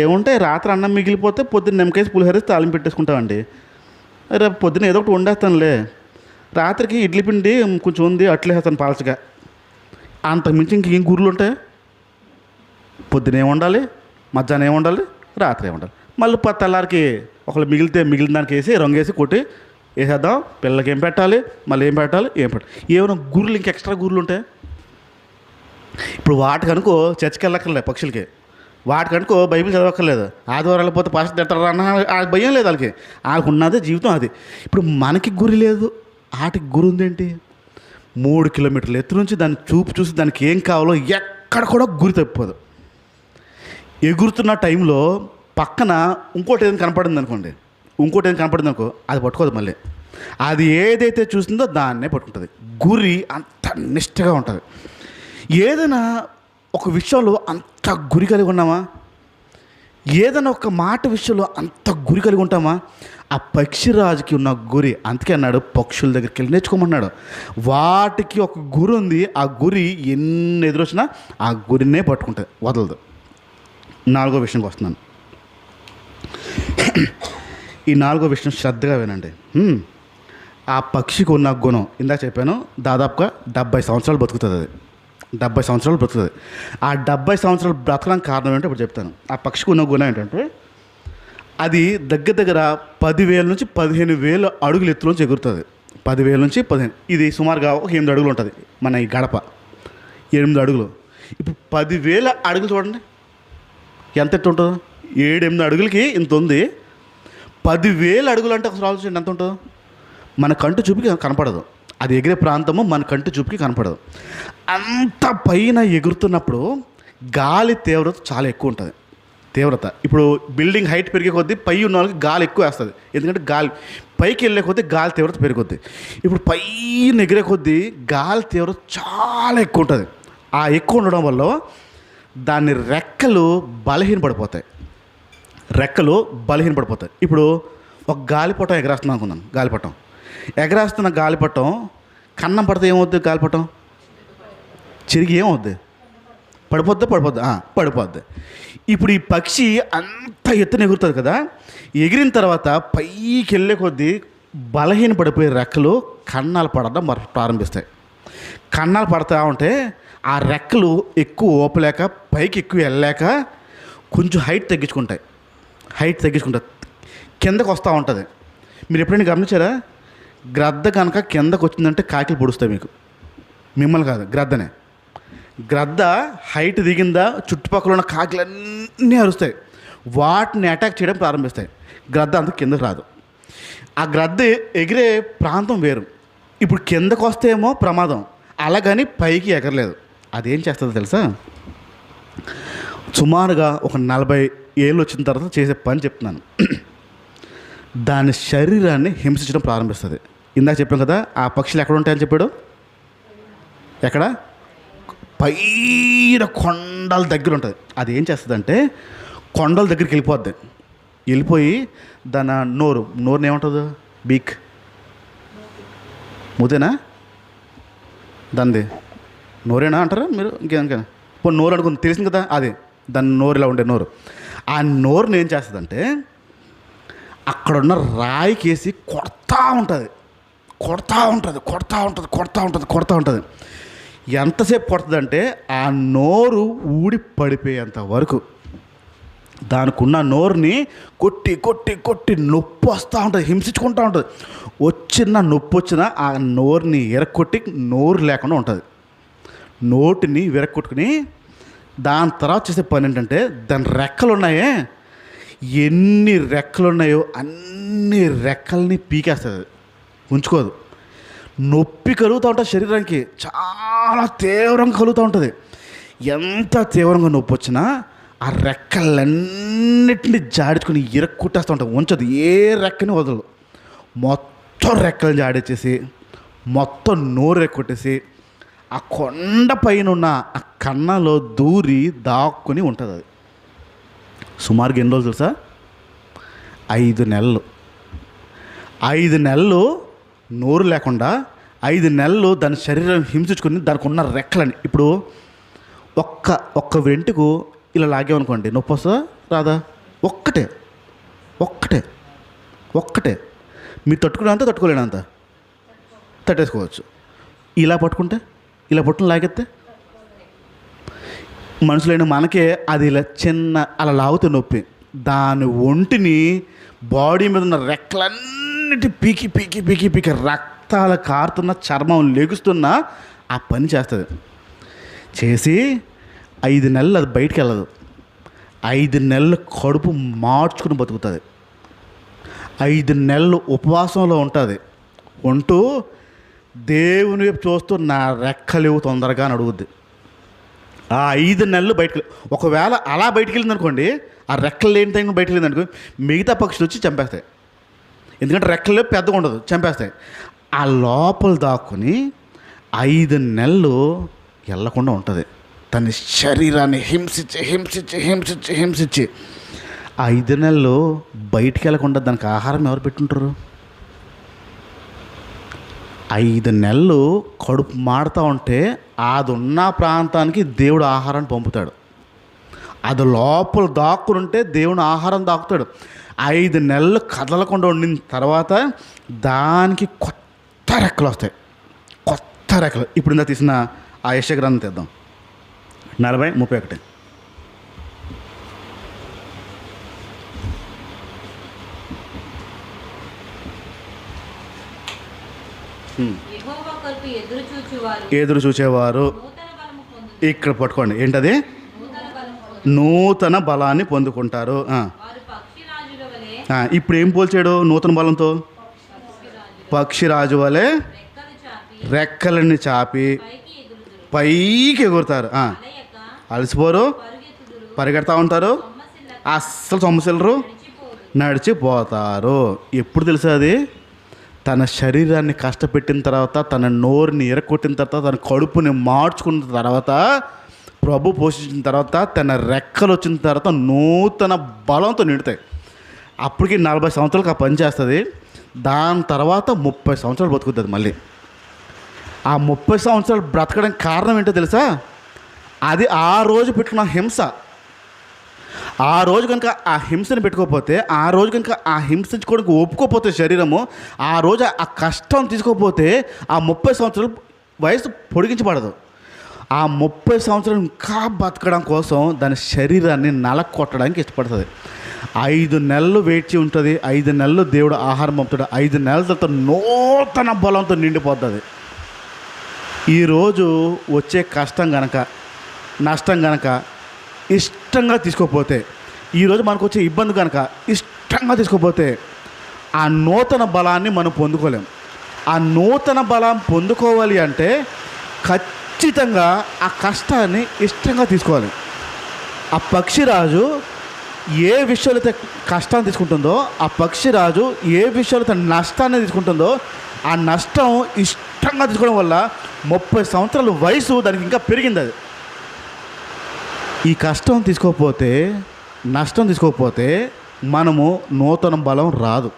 ఏముంటాయి, రాత్రి అన్నం మిగిలిపోతే పొద్దున్న నిమ్మకేసి పులిహోర తాలింపు పెట్టేసుకుంటామండి. రేపు పొద్దున్న ఏదో ఒకటి వండేస్తానులే, రాత్రికి ఇడ్లీ పిండి కొంచెం ఉంది అట్లేస్తాను పాల్చగా. అంతకుమించి ఇంకేం గురులు ఉంటాయి? పొద్దున ఏమి వండాలి, మధ్యాహ్నం ఏమి వండాలి, రాత్రి ఏమి వండాలి. మళ్ళీ తెల్లారికి ఒకళ్ళు మిగిలిన దానికి వేసి రంగు వేసి కొట్టి వేసేద్దాం. పిల్లలకి ఏం పెట్టాలి, మళ్ళీ ఏం పెట్టాలి. ఏమైనా గురులు ఇంక ఎక్స్ట్రా గురులు ఉంటాయి? ఇప్పుడు వాటికనుకో చర్చికి వెళ్ళక్కర్లేదు పక్షులకి, వాటికనుకో బైబిల్ చదవక్కర్లేదు, ఆదివారం వెళ్ళిపోతే పాస్టర్ తిడతారు అన్న భయం లేదు వాళ్ళకి. వాళ్ళకి ఉన్నదే జీవితం అది. ఇప్పుడు మనకి గురి లేదు, వాటికి గురి ఉందేంటి? 3 కిలోమీటర్ల ఎత్తు నుంచి దాన్ని చూసి దానికి ఏం కావాలో ఎక్కడ కూడా గురి తప్పిపోదు. ఎగురుతున్న టైంలో పక్కన ఇంకోటి ఏదైనా కనపడింది అనుకో, అది పట్టుకోదు. మళ్ళీ అది ఏదైతే చూసిందో దాన్నే పట్టుకుంటుంది. గురి అంత నిష్టగా ఉంటుంది. ఏదైనా ఒక విషయంలో అంత గురి కలిగి ఉన్నామా? ఏదైనా ఒక మాట విషయంలో అంత గురి కలిగి ఉంటామా? ఆ పక్షిరాజుకి ఉన్న గురి, అందుకే అన్నాడు పక్షుల దగ్గరికి వెళ్ళి నేర్చుకోమన్నాడు. వాటికి ఒక గురి ఉంది. ఆ గురి ఎన్ని ఎదురొచ్చినా ఆ గురినే పట్టుకుంటుంది, వదలదు. 4వ విషయంకి వస్తున్నాను. ఈ 4వ విషయం శ్రద్ధగా వినండి. ఆ పక్షికి ఉన్న గుణం ఇందాక చెప్పాను. దాదాపుగా 70 సంవత్సరాలు బతుకుతుంది. అది 70 సంవత్సరాలు బ్రతుకుతుంది. ఆ 70 సంవత్సరాలు బ్రతకడానికి కారణం ఏంటో ఇప్పుడు చెప్తాను. ఆ పక్షికి ఉన్న గుణం ఏంటంటే, అది దగ్గర 10,000 నుంచి 15,000 అడుగులు ఎత్తులోంచి ఎగురుతుంది. 10,000 నుంచి 15. ఇది సుమారుగా ఒక 8 అడుగులు ఉంటుంది. మన ఈ గడప 8 అడుగులు. ఇప్పుడు 10,000 అడుగులు చూడండి ఎంత ఎత్తు ఉంటుందో. 7-8 అడుగులకి ఇంత ఉంది. 10,000 అడుగులు అంటే ఒకసారి ఆలోచించండి ఎంత ఉంటుందో. మన కంటి చూపుకి కనపడదు. అది ఎగిరే ప్రాంతము మన కంటి చూపుకి కనపడదు. అంత పైన ఎగురుతున్నప్పుడు గాలి తీవ్రత చాలా ఎక్కువ ఉంటుంది. ఇప్పుడు బిల్డింగ్ హైట్ పెరిగే కొద్దీ పై ఉన్న వాళ్ళకి గాలి ఎక్కువ వేస్తుంది. ఎందుకంటే గాలి పైకి వెళ్ళే కొద్దీ గాలి తీవ్రత పెరుగుద్ది. ఇప్పుడు పైన ఎగిరే కొద్దీ గాలి తీవ్రత చాలా ఎక్కువ ఉంటుంది. ఆ ఎక్కువ ఉండడం వల్ల దాని రెక్కలు బలహీనపడిపోతాయి. ఇప్పుడు ఒక గాలిపటం ఎగరేస్తున్నాం అనుకుందాం. ఎగరేస్తున్న గాలిపటం కన్నం పడితే ఏమవుద్ది? గాలిపటం చిరిగి ఏమవుద్ది? పడిపోద్ది. ఇప్పుడు ఈ పక్షి అంత ఎత్తున ఎగురుతుంది కదా. ఎగిరిన తర్వాత పైకి వెళ్ళే కొద్దీ బలహీన పడిపోయే రెక్కలు కన్నాలు పడడం ప్రారంభిస్తాయి. కన్నాలు పడతా ఉంటే ఆ రెక్కలు ఎక్కువ ఓపలేక పైకి ఎక్కువ వెళ్ళలేక కొంచెం హైట్ తగ్గించుకుంటాయి. కిందకు వస్తూ ఉంటుంది. మీరు ఎప్పుడైనా గమనించారా? గ్రద్ద కనుక కిందకు వచ్చిందంటే కాకిలు పొడుస్తాయి మీకు, మిమ్మల్ని కాదు గ్రద్దనే. గ్రద్ద హైట్ దిగిందా చుట్టుపక్కల ఉన్న కాకిలన్నీ అరుస్తాయి, వాటిని అటాక్ చేయడం ప్రారంభిస్తాయి. గ్రద్ద అంత కిందకు రాదు. ఆ గ్రద్ద ఎగిరే ప్రాంతం వేరు. ఇప్పుడు కిందకు వస్తేమో ప్రమాదం, అలాగని పైకి ఎగరలేదు. అదేం చేస్తుందో తెలుసా? సుమారుగా ఒక 40 ఏళ్ళు వచ్చిన తర్వాత చేసే పని చెప్తున్నాను. దాని శరీరాన్ని హింసించడం ప్రారంభిస్తుంది. ఇందాక చెప్పాం కదా, ఆ పక్షులు ఎక్కడ ఉంటాయని చెప్పాడు. ఎక్కడ? పైన కొండల దగ్గర ఉంటుంది. అది ఏం చేస్తుందంటే కొండల దగ్గరికి వెళ్ళిపోద్ది. వెళ్ళిపోయి దాని నోరుని ఏమంటుంది? బీక్, ముదేనా దానిది? నోరేనా అంటారా మీరు? ఇంకేం ఇప్పుడు నోరు అనుకుంది, తెలిసింది కదా, అది దాని నోరు ఇలా ఉండే నోరు. ఆ నోరుని ఏం చేస్తుందంటే అక్కడున్న రాయికేసి కొడతా ఉంటుంది. ఎంతసేపు కొడుతుందంటే ఆ నోరు ఊడి పడిపోయేంత వరకు దానికి ఉన్న నోరుని కొట్టి నొప్పి వస్తూ ఉంటుంది, హింసించుకుంటూ ఉంటుంది. నొప్పి వచ్చినా ఆ నోరుని ఎరక్కొట్టి నోరు లేకుండా ఉంటుంది. నోటిని విరక్కొట్టుకుని దాని తర్వాత చేసే పని ఏంటంటే దాని రెక్కలు ఉన్నాయే, ఎన్ని రెక్కలు ఉన్నాయో అన్ని రెక్కల్ని పీకేస్తుంది, ఉంచుకోదు. నొప్పి కలుగుతూ ఉంటుంది, శరీరానికి చాలా తీవ్రంగా కలుగుతూ ఉంటుంది. ఎంత తీవ్రంగా నొప్పి వచ్చినా ఆ రెక్కలన్నిటిని జాడించుకొని ఇరక్కొట్టేస్తూ ఉంటుంది, ఉంచదు, ఏ రెక్కని వదలదు. మొత్తం రెక్కలు జాడించేసి మొత్తం నోరు ఎక్కొట్టేసి ఆ కొండ పైన ఉన్న ఆ కన్నలో దూరి దాక్కుని ఉంటుంది. అది సుమారుగా ఎన్ని రోజులు తెలుసా? 5 నెలలు. 5 నెలలు నోరు లేకుండా 5 నెలలు దాని శరీరం హింసించుకొని దానికి ఉన్న రెక్కలని. ఇప్పుడు ఒక్క వెంటుకు ఇలా లాగేమనుకోండి, నొప్పి వస్తుందా రాదా? ఒక్కటే మీరు తట్టుకునేంత తట్టుకోలేనంత తట్టేసుకోవచ్చు. ఇలా పట్టుకుని లాగెత్తే మనుషులైన మనకే అది ఇలా అలా లాగితే నొప్పి. దాని ఒంటిని బాడీ మీద ఉన్న రెక్కలన్నిటి పీకి రక్తాలు కారుతున్న, చర్మం లెగుస్తున్న ఆ పని చేస్తుంది. చేసి 5 నెలలు అది బయటికి వెళ్ళదు. 5 నెలలు కడుపు మార్చుకుని బతుకుతుంది. 5 నెలలు ఉపవాసంలో ఉంటుంది. ఉంటూ దేవుని వైపు చూస్తూ నా రెక్కలేవు తొందరగా అని అడుగుద్ది. ఆ 5 నెలలు బయటకు, ఒకవేళ అలా బయటికి వెళ్ళింది అనుకోండి, ఆ రెక్కలు లేని టైం బయటకు వెళ్ళింది అనుకో, మిగతా పక్షులు వచ్చి చంపేస్తాయి. ఎందుకంటే రెక్కలు పెద్దగా ఉండదు, చంపేస్తాయి. ఆ లోపల దాక్కుని 5 నెలలు వెళ్ళకుండా ఉంటుంది. తన శరీరాన్ని హింసించి 5 నెలలు బయటికి వెళ్ళకుండా దానికి ఆహారం ఎవరు పెట్టుంటారు? 5 నెలలు కడుపు మాడుతూ ఉంటే అది ఉన్న ప్రాంతానికి దేవుడు ఆహారాన్ని పంపుతాడు. అది లోపల దాక్కుని ఉంటే దేవుని ఆహారం దాక్కుతాడు. 5 నెలలు కదలకుండా ఉండిన తర్వాత దానికి కొత్త రెక్కలు వస్తాయి. ఇప్పుడు ఇందా తీసిన ఆ యెషయా గ్రంథం తెద్దాం, 40:31. ఎదురు చూచేవారు ఇక్కడ పట్టుకోండి, ఏంటది? నూతన బలాన్ని పొందుకుంటారు. ఇప్పుడు ఏం పోల్చాడు నూతన బలంతో? పక్షిరాజు వలె రెక్కలని చాపి పైకి ఎగురుతారు. అలసిపోరు, పరిగెడతా ఉంటారు, అస్సలు సొమ్మసిల్లరు, నడిచిపోతారు. ఎప్పుడు తెలుసా అది? తన శరీరాన్ని కష్టపెట్టిన తర్వాత, తన నోరుని ఎరకొట్టిన తర్వాత, తన కడుపుని మార్చుకున్న తర్వాత, ప్రభు పోషించిన తర్వాత, తన రెక్కలు వచ్చిన తర్వాత నూతన బలంతో నిండుతాయి. అప్పటికి 40 సంవత్సరాలకు ఆ పని చేస్తుంది. దాని తర్వాత 30 సంవత్సరాలు బతుకుతుంది. మళ్ళీ ఆ 30 సంవత్సరాలు బ్రతకడానికి కారణం ఏంటో తెలుసా? అది ఆ రోజు పెట్టుకున్న హింస. ఆ రోజు కనుక ఆ హింసను పెట్టుకోకపోతే, ఆ రోజు కనుక ఆ హింసించుకోవడానికి ఒప్పుకోకపోతే శరీరము, ఆ రోజు ఆ కష్టం తీసుకోకపోతే ఆ 30 సంవత్సరాలు వయసు పొడిగించబడదు. ఆ 30 సంవత్సరాలు ఇంకా బతకడం కోసం దాని శరీరాన్ని నలకొట్టడానికి ఇష్టపడుతుంది. 5 నెలలు వేచి ఉంటుంది, 5 నెలలు దేవుడు ఆహారం పంపుతాడు, 5 నెలల తర్వాత నూతన బలంతో నిండిపోతుంది. ఈరోజు వచ్చే కష్టం గనక, నష్టం గనక ఇష్టంగా తీసుకోకపోతే, ఈరోజు మనకు వచ్చే ఇబ్బంది కనుక ఇష్టంగా తీసుకోకపోతే ఆ నూతన బలాన్ని మనం పొందుకోలేం. ఆ నూతన బలం పొందుకోవాలి అంటే ఖచ్చితంగా ఆ కష్టాన్ని ఇష్టంగా తీసుకోవాలి. ఆ పక్షిరాజు ఏ విషయాలు అయితే కష్టాన్ని తీసుకుంటుందో, ఆ పక్షిరాజు ఏ విషయాలు అయితే నష్టాన్ని తీసుకుంటుందో, ఆ నష్టం ఇష్టంగా తీసుకోవడం వల్ల 30 సంవత్సరాల వయసు దానికి ఇంకా పెరిగింది. అది ఈ కష్టం తీసుకోకపోతే, నష్టం తీసుకోకపోతే మనము నూతన బలం రాదు.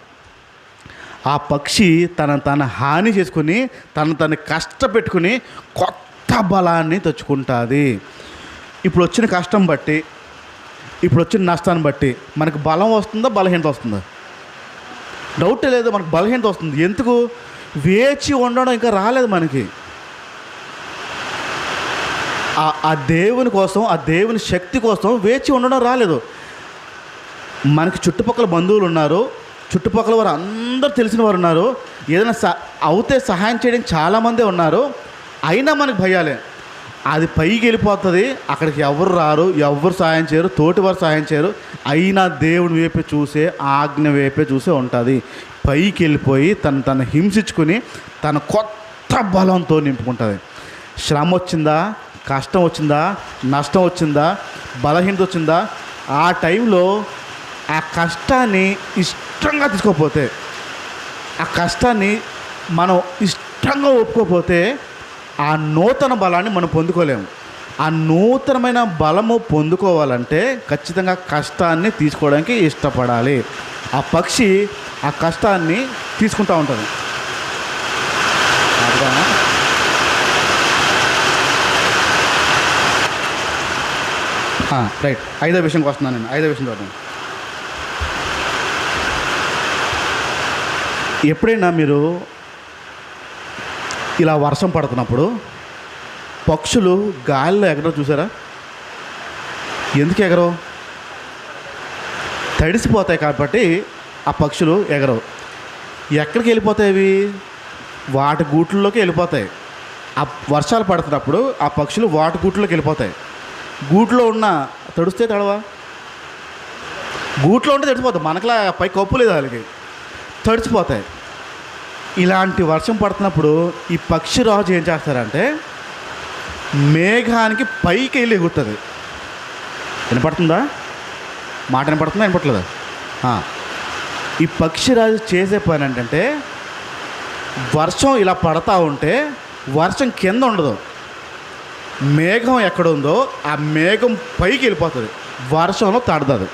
ఆ పక్షి తన హాని చేసుకుని తను కష్టపెట్టుకుని కొత్త బలాన్ని తెచ్చుకుంటుంది. ఇప్పుడు వచ్చిన కష్టం బట్టి, ఇప్పుడు వచ్చిన నష్టాన్ని బట్టి మనకు బలం వస్తుందా, బలహీనత వస్తుందా? డౌటే లేదు, మనకు బలహీనత వస్తుంది. ఎందుకు? వేచి ఉండడం ఇంకా రాలేదు మనకి. ఆ దేవుని కోసం, ఆ దేవుని శక్తి కోసం వేచి ఉండడం రాలేదు. మనకి చుట్టుపక్కల బంధువులు ఉన్నారు, చుట్టుపక్కల వారు అందరూ తెలిసిన వారు ఉన్నారు, ఏదైనా అవుతే సహాయం చేయడానికి చాలామంది ఉన్నారు. అయినా మనకు భయాలే. అది పైకి వెళ్ళిపోతుంది, అక్కడికి ఎవరు రారు, ఎవరు సహాయం చేయరు, తోటివారు సహాయం చేయరు. అయినా దేవుని వైపే చూసే, ఆజ్ఞ వైపే చూసే ఉంటుంది. పైకి వెళ్ళిపోయి తను హింసించుకుని తన కొత్త బలంతో నింపుకుంటుంది. శ్రమ వచ్చిందా, కష్టం వచ్చిందా, నష్టం వచ్చిందా, బలహీనత వచ్చిందా, ఆ టైంలో ఆ కష్టాన్ని ఇష్టంగా తీసుకోకపోతే, ఆ కష్టాన్ని మనం ఇష్టంగా ఒప్పుకోకపోతే ఆ నూతన బలాన్ని మనం పొందుకోలేము. ఆ నూతనమైన బలము పొందుకోవాలంటే ఖచ్చితంగా కష్టాన్ని తీసుకోవడానికి ఇష్టపడాలి. ఆ పక్షి ఆ కష్టాన్ని తీసుకుంటూ ఉంటుంది. రైట్, 5వ విషయంకి వస్తున్నాను నేను. 5వ విషయం చూద్దాం. ఎప్పుడైనా మీరు ఇలా వర్షం పడుతున్నప్పుడు పక్షులు గాలిలో ఎగరో చూసారా? ఎందుకు ఎగరో? తడిసిపోతాయి కాబట్టి ఆ పక్షులు ఎగరవు. ఎక్కడికి వెళ్ళిపోతాయి అవి? వాటి గూట్లలోకి వెళ్ళిపోతాయి. ఆ వర్షాలు పడుతున్నప్పుడు ఆ పక్షులు వాటి గూట్లోకి వెళ్ళిపోతాయి. గూట్లో ఉన్న తడుస్తే తడవా? గూట్లో ఉంటే తడిసిపోతాయి. మనకులా పై కప్పు లేదు, వాళ్ళకి తడిసిపోతాయి. ఇలాంటి వర్షం పడుతున్నప్పుడు ఈ పక్షిరాజు ఏం చేస్తారంటే మేఘానికి పైకి వెళ్ళి ఎగురుతుంది. వినపడుతుందా? మాట వినపడుతుందా, వినపట్లేదా? ఈ పక్షిరాజు చేసే పని ఏంటంటే వర్షం ఇలా పడతా ఉంటే వర్షం కింద ఉండదు, మేఘం ఎక్కడ ఉందో ఆ మేఘం పైకి వెళ్ళిపోతుంది, వర్షంలో తడదదు.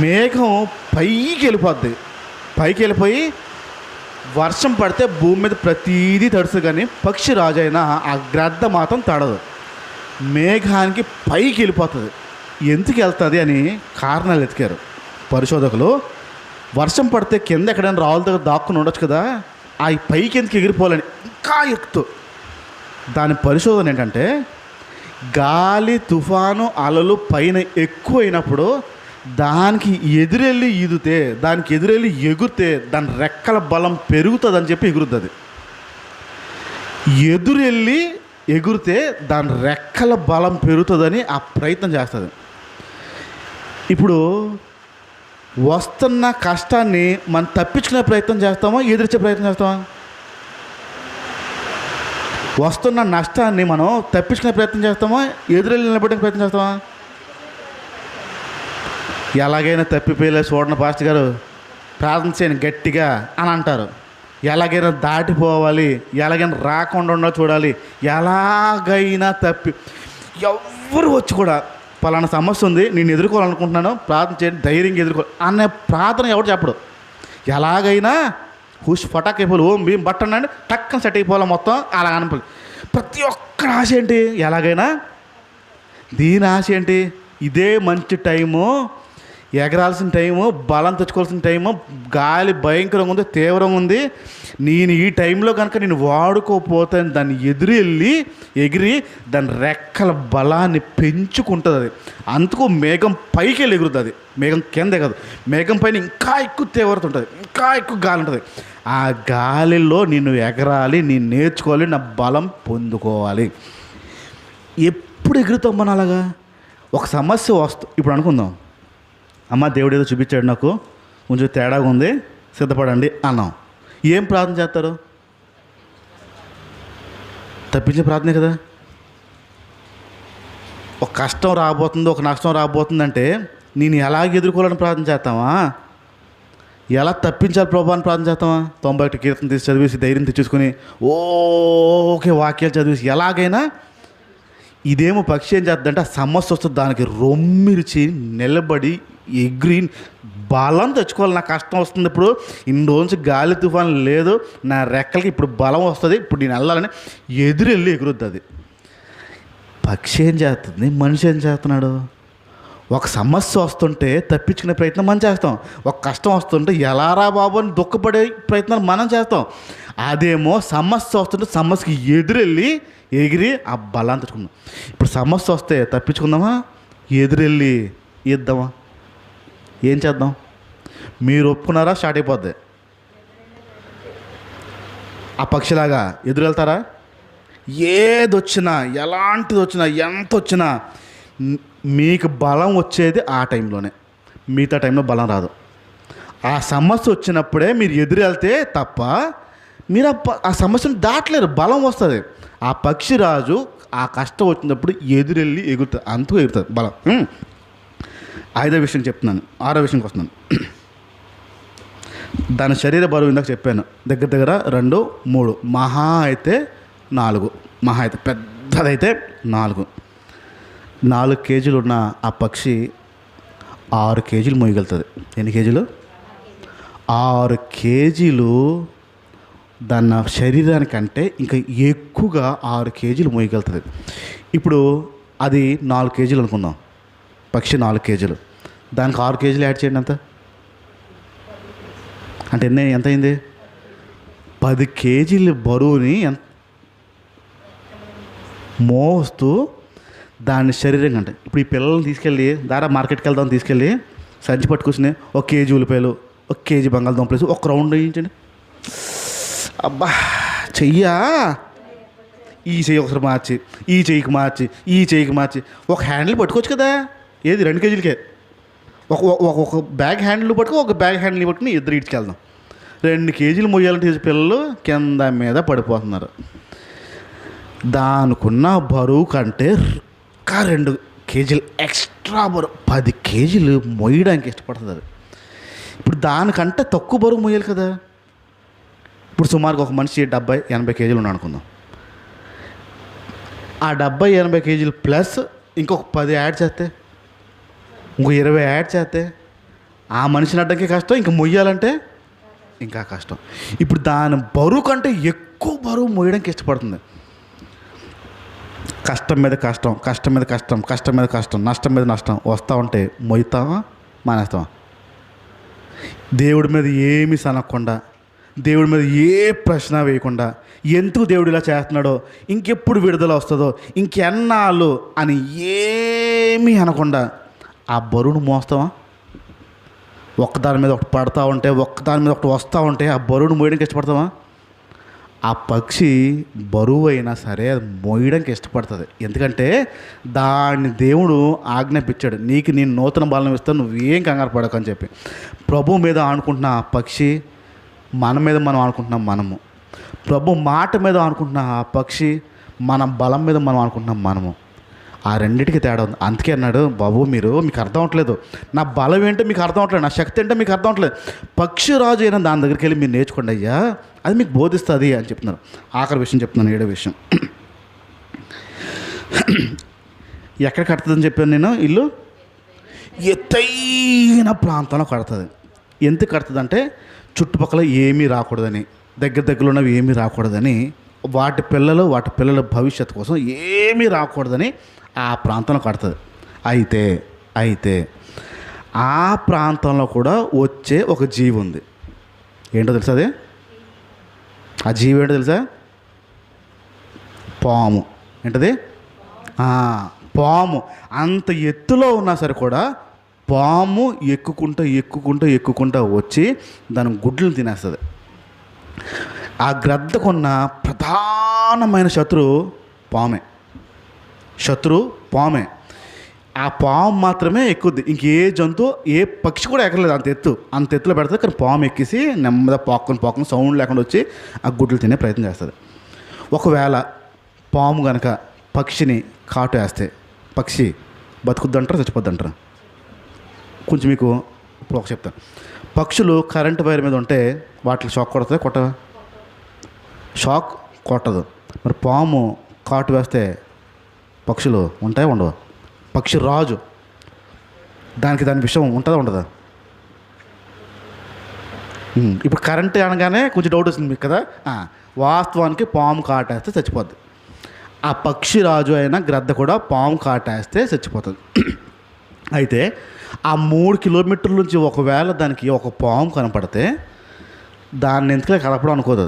మేఘం పైకి వెళ్ళిపోద్ది, పైకి వెళ్ళిపోయి వర్షం పడితే భూమి మీద ప్రతీదీ తడుస్తుంది, కానీ పక్షి రాజు అయినా ఆ గ్రద్ద మాత్రం తడదు. మేఘానికి పైకి వెళ్ళిపోతుంది. ఎందుకు వెళ్తుంది అని కారణాలు ఎతికారు పరిశోధకులు. వర్షం పడితే కింద ఎక్కడైనా రాళ్ళ దగ్గర దాక్కుని ఉండొచ్చు కదా, ఆ పైకి ఎందుకు ఎగిరిపోవాలని ఇంకా ఎక్కుతూ. దాని పరిశోధన ఏంటంటే గాలి, తుఫాను, అలలు పైన ఎక్కువైనప్పుడు దానికి ఎదురెళ్ళి ఈదితే, దానికి ఎదురెళ్ళి ఎగురితే దాని రెక్కల బలం పెరుగుతుందని చెప్పి ఎగురుతుంది. ఎదురెళ్ళి ఎగురితే దాని రెక్కల బలం పెరుగుతుందని ఆ ప్రయత్నం చేస్తుంది. ఇప్పుడు వస్తున్న కష్టాన్ని మనం తప్పించుకునే ప్రయత్నం చేస్తామా, ఎదిరించే ప్రయత్నం చేస్తామా? వస్తున్న నష్టాన్ని మనం తప్పించుకునే ప్రయత్నం చేస్తామా, ఎదురెళ్ళి నిలబడే ప్రయత్నం చేస్తామా? ఎలాగైనా తప్పిపోయలే చూడండి పాస్టర్ గారు, ప్రార్థన చేయండి గట్టిగా అని అంటారు. ఎలాగైనా దాటిపోవాలి, ఎలాగైనా రాకుండా ఉండో చూడాలి, ఎలాగైనా ఎవరు వచ్చి కూడా పలానా సమస్య ఉంది, నేను ఎదుర్కోవాలనుకుంటున్నాను, ప్రార్థన చేయండి, ధైర్యంగా అనే ప్రార్థన ఎవరు చెప్పడు. ఎలాగైనా ఫటాక్ అయిపోవాలి, ఓం భీం బట్టండి టక్కన సెట్ అయిపోవాలి మొత్తం, అలా అనిపి. ప్రతి ఒక్కరి ఆశ ఏంటి? ఎలాగైనా. దీని ఆశ ఏంటి? ఇదే మంచి టైము, ఎగరాల్సిన టైము, బలం తెచ్చుకోవాల్సిన టైము, గాలి భయంకరంగా ఉంది, తీవ్రంగా ఉంది. నేను ఈ టైంలో కనుక నేను వాడుకోకపోతే దాన్ని ఎగిరి దాని రెక్కల బలాన్ని పెంచుకుంటుంది. అది అందుకు మేఘం పైకి వెళ్ళి ఎగురుతుంది. అది మేఘం కింద ఎగదు, మేఘం పైన ఇంకా ఎక్కువ తీవ్రత ఉంటుంది, ఇంకా ఎక్కువ గాలి ఉంటుంది. ఆ గాలిలో నేను ఎగరాలి, నేను నేర్చుకోవాలి, నా బలం పొందుకోవాలి. ఎప్పుడు ఎగురుతాం మనం అలాగా? ఒక సమస్య ఇప్పుడు అనుకుందాం, అమ్మ దేవుడు ఏదో చూపించాడు, నాకు కొంచెం తేడాగా ఉంది, సిద్ధపడండి అన్నాం. ఏం ప్రార్థన చేస్తారు? తప్పించే ప్రార్థనే కదా. ఒక కష్టం రాబోతుంది, ఒక నష్టం రాబోతుందంటే నేను ఎలాగ ఎదుర్కోవాలని ప్రార్థన చేస్తావా? ఎలా తప్పించాలి ప్రభు అని ప్రార్థన చేస్తావా? 91 కీర్తన తీసి చదివేసి ధైర్యం తెచ్చేసుకొని ఓకే వాక్యాలు చదివేసి ఎలాగైనా. ఇదేమో పక్షి ఏం చేద్దంటే ఆ సమస్య వస్తుంది, దానికి రొమ్మిరిచి నిలబడి ఎగిరి బలం తెచ్చుకోవాలి. నాకు కష్టం వస్తుంది, ఇప్పుడు ఇన్ని రోజు గాలి తుఫాను లేదు, నా రెక్కలకి ఇప్పుడు బలం వస్తుంది, ఇప్పుడు నేను వెళ్ళాలని ఎదురెళ్ళి ఎగురుద్ది. పక్షి ఏం చేస్తుంది, మనిషి ఏం చేస్తున్నాడు? ఒక సమస్య వస్తుంటే తప్పించుకునే ప్రయత్నం మనం చేస్తాం, ఒక కష్టం వస్తుంటే ఎలారా బాబు అని దుఃఖపడే ప్రయత్నాలు మనం చేస్తాం. అదేమో సమస్య వస్తుంటే సమస్యకి ఎదురెళ్ళి ఎగిరి ఆ బలాన్ని తెచ్చుకుందాం. ఇప్పుడు సమస్య వస్తే తప్పించుకుందామా, ఎదురెళ్ళి ఇద్దామా, ఏం చేద్దాం? మీరు ఒప్పుకున్నారా? స్టార్ట్ అయిపోద్ది. ఆ పక్షిలాగా ఎదురెళ్తారా? ఏది వచ్చినా, ఎలాంటిది వచ్చినా, ఎంత వచ్చినా మీకు బలం వచ్చేది ఆ టైంలోనే, మిగతా టైంలో బలం రాదు. ఆ సమస్య వచ్చినప్పుడే మీరు ఎదురెళ్తే తప్ప మీరు ఆ సమస్యను దాటలేరు, బలం వస్తుంది. ఆ పక్షిరాజు ఆ కష్టం వచ్చినప్పుడు ఎదురెళ్ళి ఎగురుతుంది, అంతకు ఎగురుతుంది బలం. 5వ విషయం చెప్తున్నాను, 6వ విషయంకి వస్తున్నాను. దాని శరీర బరువు ఇందాక చెప్పాను, దగ్గర 2, 3, మహా అయితే 4, మహా అయితే పెద్దదైతే 4 కేజీలు ఉన్న ఆ పక్షి 6 కేజీలు మోయగలుగుతుంది. ఎన్ని కేజీలు? 6 కేజీలు. దాని శరీరానికంటే ఇంకా ఎక్కువగా 6 కేజీలు మోయగలుగుతుంది. ఇప్పుడు అది 4 కేజీలు అనుకుందాం, పక్షి 4 కేజీలు, దానికి 6 కేజీలు యాడ్ చేయండి. అంటే ఎంత అయింది? 10 కేజీల బరువుని మోస్తూ దాని శరీరం కంటే. ఇప్పుడు ఈ పిల్లల్ని తీసుకెళ్ళి మార్కెట్కి వెళ్దాం, తీసుకెళ్ళి సంచి పట్టుకొచ్చి 1 కేజీ ఉల్లిపాయలు, 1 కేజీ బంగాళదుంపలు వేసి 1 రౌండ్ వేయించండి. అబ్బా చెయ్యా, ఈ చెయ్యి ఒకసారి మార్చి, ఈ చెయ్యికి మార్చి ఒక హ్యాండిల్ పట్టుకోవచ్చు కదా. ఏది 2 కేజీలకే ఒక బ్యాగ్ హ్యాండిల్ పట్టుకో, ఒక బ్యాగ్ హ్యాండిల్ పట్టుకుని ఇద్దరు ఇటుకెళ్దాం. 2 కేజీలు మొయ్యాలంటే పిల్లలు కింద మీద పడిపోతున్నారు. దానికున్న బరువు కంటే ఇంకా 2 కేజీలు ఎక్స్ట్రా బరువు, 10 కేజీలు మొయ్యడానికి ఇష్టపడుతుంది అది. ఇప్పుడు దానికంటే తక్కువ బరువు మొయ్యాలి కదా. ఇప్పుడు సుమారుగా ఒక మనిషి 70-80 కేజీలు ఉన్నాడు అనుకుందాం. ఆ 70-80 కేజీలు ప్లస్ ఇంకొక 10 యాడ్ చేస్తే, ఇంకో 20 యాడ్ చేస్తే ఆ మనిషిని అడ్డంకి కష్టం, ఇంక మొయ్యాలంటే ఇంకా కష్టం. ఇప్పుడు దాని బరువు కంటే ఎక్కువ బరువు మొయ్యడానికి ఇష్టపడుతుంది. కష్టం మీద కష్టం, కష్టం మీద కష్టం, కష్టం మీద కష్టం, నష్టం మీద నష్టం వస్తూ ఉంటే మొయ్యుతావా, మానేస్తావా? దేవుడి మీద ఏమీ సనకుండా, దేవుడి మీద ఏ ప్రశ్న వేయకుండా, ఎందుకు దేవుడు ఇలా చేస్తున్నాడో, ఇంకెప్పుడు విడుదల వస్తుందో, ఇంకెన్నాళ్ళు అని ఏమీ అనకుండా ఆ బరువును మోస్తావా? ఒక్కదాని మీద ఒకటి పడతా ఉంటే, ఒక్కదాని మీద ఒకటి వస్తూ ఉంటే ఆ బరువును మోయడానికి ఇష్టపడతావా? ఆ పక్షి బరువు అయినా సరే అది మోయడానికి ఇష్టపడుతుంది. ఎందుకంటే దాన్ని దేవుడు ఆజ్ఞాపించాడు, నీకు నేను నూతన బలం ఇస్తాను, నువ్వేం కంగారు పడకని చెప్పి. ప్రభు మీద ఆనుకుంటున్న ఆ పక్షి, మన మీద మనం ఆనుకుంటున్నాం. మనము ప్రభు మాట మీద ఆనుకుంటున్న ఆ పక్షి, మన బలం మీద మనం ఆనుకుంటున్నాం. మనము ఆ రెండింటికి తేడా ఉంది. అందుకే అన్నాడు బాబు, మీకు అర్థం అవట్లేదు, నా బలం ఏంటో మీకు అర్థం అవట్లేదు, నా శక్తి ఏంటో మీకు అర్థం అవట్లేదు. పక్షిరాజు అయినా దాని దగ్గరికి వెళ్ళి మీరు నేర్చుకోండి అయ్యా, అది మీకు బోధిస్తుంది అని చెప్తున్నారు. ఆఖరి విషయం చెప్తున్నాను, 7వ విషయం. ఎక్కడ కడుతుందని చెప్పాను నేను? ఇల్లు ఎత్తైన ప్రాంతంలో కడుతుంది. ఎందుకు కడుతుంది అంటే చుట్టుపక్కల ఏమీ రాకూడదని, దగ్గరలో ఉన్నవి ఏమీ రాకూడదని, వాటి పిల్లల భవిష్యత్తు కోసం ఏమీ రాకూడదని ఆ ప్రాంతంలో కడుతుంది. అయితే ఆ ప్రాంతంలో కూడా వచ్చే ఒక జీవి ఉంది. ఏంటో తెలుసా అది? ఆ జీవి ఏంటో తెలుసా? పాము. ఏంటది? పాము. అంత ఎత్తులో ఉన్నా సరే కూడా పాము ఎక్కుకుంటూ వచ్చి దాని గుడ్లను తినేస్తుంది. ఆ గ్రద్దకున్న ప్రధానమైన శత్రువు పామే. ఆ పాము మాత్రమే ఎక్కుద్ది. ఇంకే జంతువు, ఏ పక్షి కూడా ఎక్కర్లేదు. అంత ఎత్తులో పెడుతుంది. కానీ పాము ఎక్కేసి నెమ్మదిగా పాక్కుని సౌండ్ లేకుండా వచ్చి ఆ గుడ్లు తినే ప్రయత్నం చేస్తుంది. ఒకవేళ పాము కనుక పక్షిని కాటు వేస్తే పక్షి బతుకుద్దంటారా చచ్చిపోద్దంటారా? కొంచెం మీకు ఇప్పుడు ఒక చెప్తాను. పక్షులు కరెంటు వైర్ మీద ఉంటే వాటికి షాక్ కొడుతుంది, కొట్టదా? షాక్ కొట్టదు. మరి పాము కాటు వేస్తే పక్షులు ఉంటాయా ఉండవు? పక్షి రాజు, దాని విషయం ఉంటుందా ఉండదా? ఇప్పుడు కరెంటు అనగానే కొంచెం డౌట్ వస్తుంది మీకు కదా. వాస్తవానికి పాము కాటేస్తే చచ్చిపోద్ది. ఆ పక్షి రాజు అయిన గ్రద్ద కూడా పాము కాటేస్తే చచ్చిపోతుంది. అయితే ఆ 3 కిలోమీటర్ల నుంచి ఒకవేళ దానికి ఒక పాము కనపడితే దాన్ని ఎందుకు కలపడం అనుకోదు.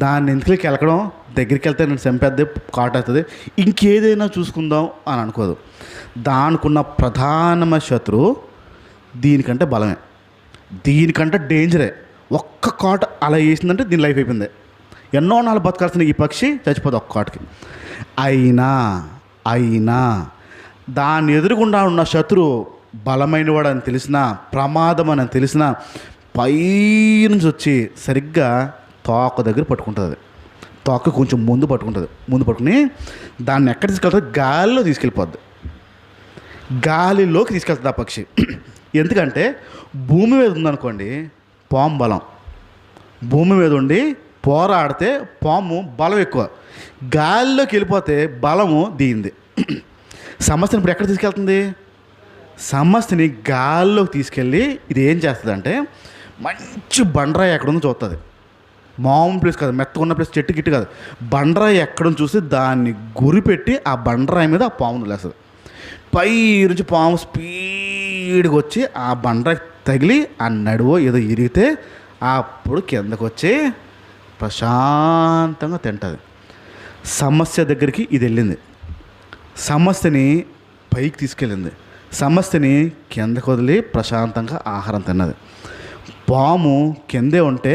దాన్ని ఎందుకు కెలకడం, దగ్గరికి వెళ్తే నేను చంపేద్ది, కాటేస్తుంది, ఇంకేదైనా చూసుకుందాం అని అనుకోదు. దానికున్న ప్రధానమైన శత్రువు దీనికంటే బలమే, దీనికంటే డేంజరే. ఒక్క కాటు అలా వేసిందంటే దీని లైఫ్ అయిపోయింది. ఎన్నో నాలుగు బతకాల్సిన ఈ పక్షి చచ్చిపోదు ఒక్క కాటుకి. అయినా దాని ఎదురుగుండా ఉన్న శత్రువు బలమైనవాడు అని తెలిసినా, ప్రమాదం అని తెలిసినా, పై నుంచి వచ్చి సరిగ్గా తోక దగ్గర పట్టుకుంటుంది. తోక కొంచెం ముందు పట్టుకుని దాన్ని ఎక్కడ తీసుకెళ్తుంది? గాలిలో తీసుకెళ్ళిపోద్ది. గాలిలోకి తీసుకెళ్తుంది ఆ పక్షి. ఎందుకంటే భూమి మీద ఉందనుకోండి పాము బలం, భూమి మీద ఉండి పోరాడితే పాము బలం ఎక్కువ, గాలిలోకి వెళ్ళిపోతే బలము దీనిది. సమస్యను ఇప్పుడు ఎక్కడ తీసుకెళ్తుంది? సమస్యని గాల్లోకి తీసుకెళ్ళి ఇది ఏం చేస్తుంది అంటే మంచి బండరాయి ఎక్కడుందో చూస్తుంది. మామూలు ప్లేస్ కాదు, మెత్తగా ప్లేస్, చెట్టు గిట్టు కాదు, బండరాయి ఎక్కడని చూసి దాన్ని గురిపెట్టి ఆ బండరాయి మీద ఆ పామును వదిలేస్తుంది. పై నుంచి పాము స్పీడ్గా వచ్చి ఆ బండరాయి తగిలి ఆ నడువో ఏదో ఇరిగితే అప్పుడు కిందకు వచ్చి ప్రశాంతంగా తింటుంది. సమస్య దగ్గరికి ఇది వెళ్ళింది, సమస్యని పైకి తీసుకెళ్ళింది, సమస్యని కిందకు వదిలి ప్రశాంతంగా ఆహారం తిన్నది. పాము కిందే ఉంటే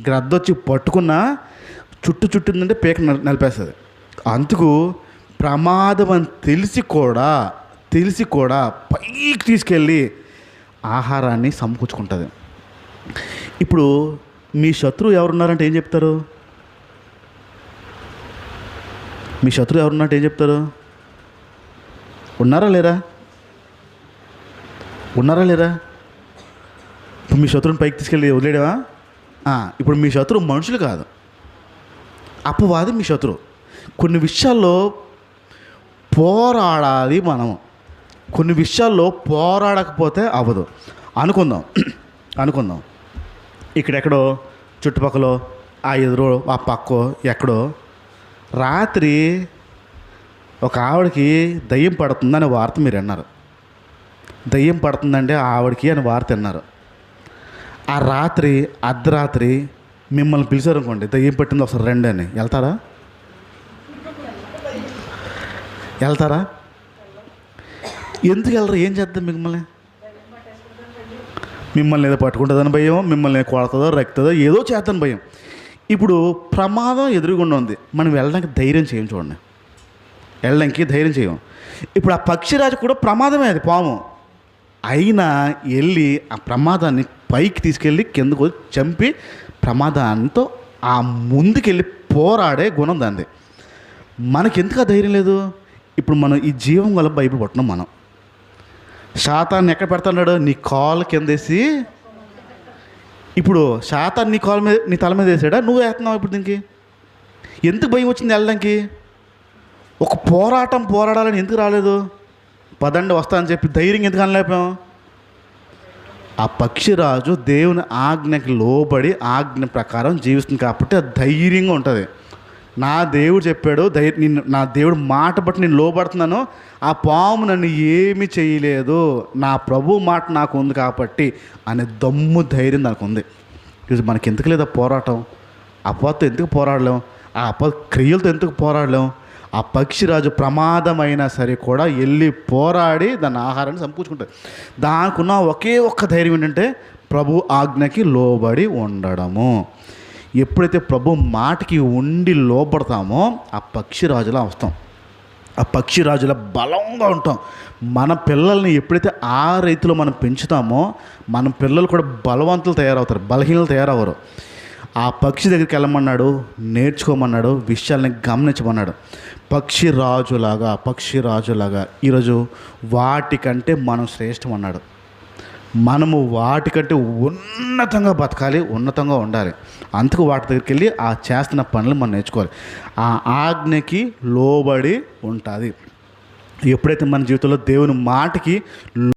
గ్రద్దొచ్చి పట్టుకున్న చుట్టుందంటే పీక నలిపేస్తుంది. అందుకు ప్రమాదం అని తెలిసి కూడా పైకి తీసుకెళ్ళి ఆహారాన్ని సమకూర్చుకుంటుంది. ఇప్పుడు మీ శత్రువు ఎవరున్నారంటే ఏం చెప్తారు? మీ శత్రువు ఎవరున్నట్టు ఏం చెప్తారు? ఉన్నారా లేరా? ఇప్పుడు మీ శత్రువుని పైకి తీసుకెళ్ళి వదిలేడవా? ఇప్పుడు మీ శత్రువు మనుషులు కాదు, అపవాది మీ శత్రువు. కొన్ని విషయాల్లో పోరాడాలి మనము, కొన్ని విషయాల్లో పోరాడకపోతే అవ్వదు. అనుకుందాం ఇక్కడెక్కడో చుట్టుపక్కల ఆ ఎదురు ఆ పక్కో ఎక్కడో రాత్రి ఒక ఆవిడకి దయ్యం పడుతుందని వార్త మీరు విన్నారు. దయ్యం పడుతుందంటే ఆవిడకి అని వార్త విన్నారు. ఆ రాత్రి అర్ధరాత్రి మిమ్మల్ని పిలిచారు అనుకోండి, దయ్యం పట్టింది ఒకసారి రండి అని, వెళ్తారా? ఎందుకు వెళ్ళరు? ఏం చేద్దాం? మిమ్మల్ని ఏదో పట్టుకుంటుందని భయం, మిమ్మల్ని కొడుతుందో రక్తుందో ఏదో చేద్దని భయం. ఇప్పుడు ప్రమాదం ఎదురుగుండా ఉంది, మనం వెళ్ళడానికి ధైర్యం చేయం. చూడండి, వెళ్ళడానికి ధైర్యం చేయం. ఇప్పుడు ఆ పక్షిరాజు కూడా ప్రమాదమే, అది పాము. అయినా వెళ్ళి ఆ ప్రమాదాన్ని పైకి తీసుకెళ్ళి కిందకు చంపి ప్రమాదంతో ఆ ముందుకెళ్ళి పోరాడే గుణం దాన్ని. మనకెందుకు ఆ ధైర్యం లేదు? ఇప్పుడు మనం ఈ జీవం వల్ల బైబిల్ పట్టున్నాం. మనం శాతాన్ని ఎక్కడ పెడుతున్నాడు? నీ కాలు కిందేసి. ఇప్పుడు శాతాన్ని నీ కాలు మీద, నీ తల మీద వేసాడా? నువ్వు వేస్తున్నావు. ఇప్పుడు దీనికి ఎందుకు భయం వచ్చింది వెళ్ళడానికి? ఒక పోరాడాలని ఎందుకు రాలేదు? పదండి వస్తా అని చెప్పి ధైర్యం ఎందుకు అనలేపాం? ఆ పక్షిరాజు దేవుని ఆజ్ఞకి లోబడి ఆజ్ఞ ప్రకారం జీవిస్తుంది కాబట్టి అది ధైర్యంగా ఉంటుంది. నా దేవుడు చెప్పాడు, నా దేవుడు మాట బట్టి నేను లోబడుతున్నాను, ఆ పాము నన్ను ఏమీ చేయలేదు, నా ప్రభు మాట నాకు ఉంది కాబట్టి అనే దమ్ము ధైర్యం నాకు ఉంది. ఈరోజు మనకి ఎందుకు లేదా పోరాటం? అపవాదితో ఎందుకు పోరాడలేం? ఆ క్రియలతో ఎందుకు పోరాడలేం? ఆ పక్షిరాజు ప్రమాదమైనా సరే కూడా వెళ్ళి పోరాడి దాని ఆహారాన్ని సమకూర్చుకుంటుంది. దానికి ఉన్న ఒకే ఒక్క ధైర్యం ఏంటంటే ప్రభు ఆజ్ఞకి లోబడి ఉండడము. ఎప్పుడైతే ప్రభు మాటకి ఉండి లోబడతామో ఆ పక్షిరాజులా వస్తాం, ఆ పక్షిరాజుల బలంగా ఉంటాం. మన పిల్లల్ని ఎప్పుడైతే ఆ రీతిలో మనం పెంచుతామో మన పిల్లలు కూడా బలవంతులు తయారవుతారు, బలహీనలు తయారవ్వరు. ఆ పక్షి దగ్గరికి వెళ్ళమన్నాడు, నేర్చుకోమన్నాడు, విషయాల్ని గమనించమన్నాడు. పక్షిరాజులాగా ఈరోజు వాటికంటే మనం శ్రేష్టం అన్నాడు. మనము వాటికంటే ఉన్నతంగా బతకాలి, ఉన్నతంగా ఉండాలి. అందుకు వాటి దగ్గరికి వెళ్ళి ఆ చేస్తున్న పనులు మనం నేర్చుకోవాలి. ఆ ఆజ్ఞకి లోబడి ఉంటుంది. ఎప్పుడైతే మన జీవితంలో దేవుని మాటకి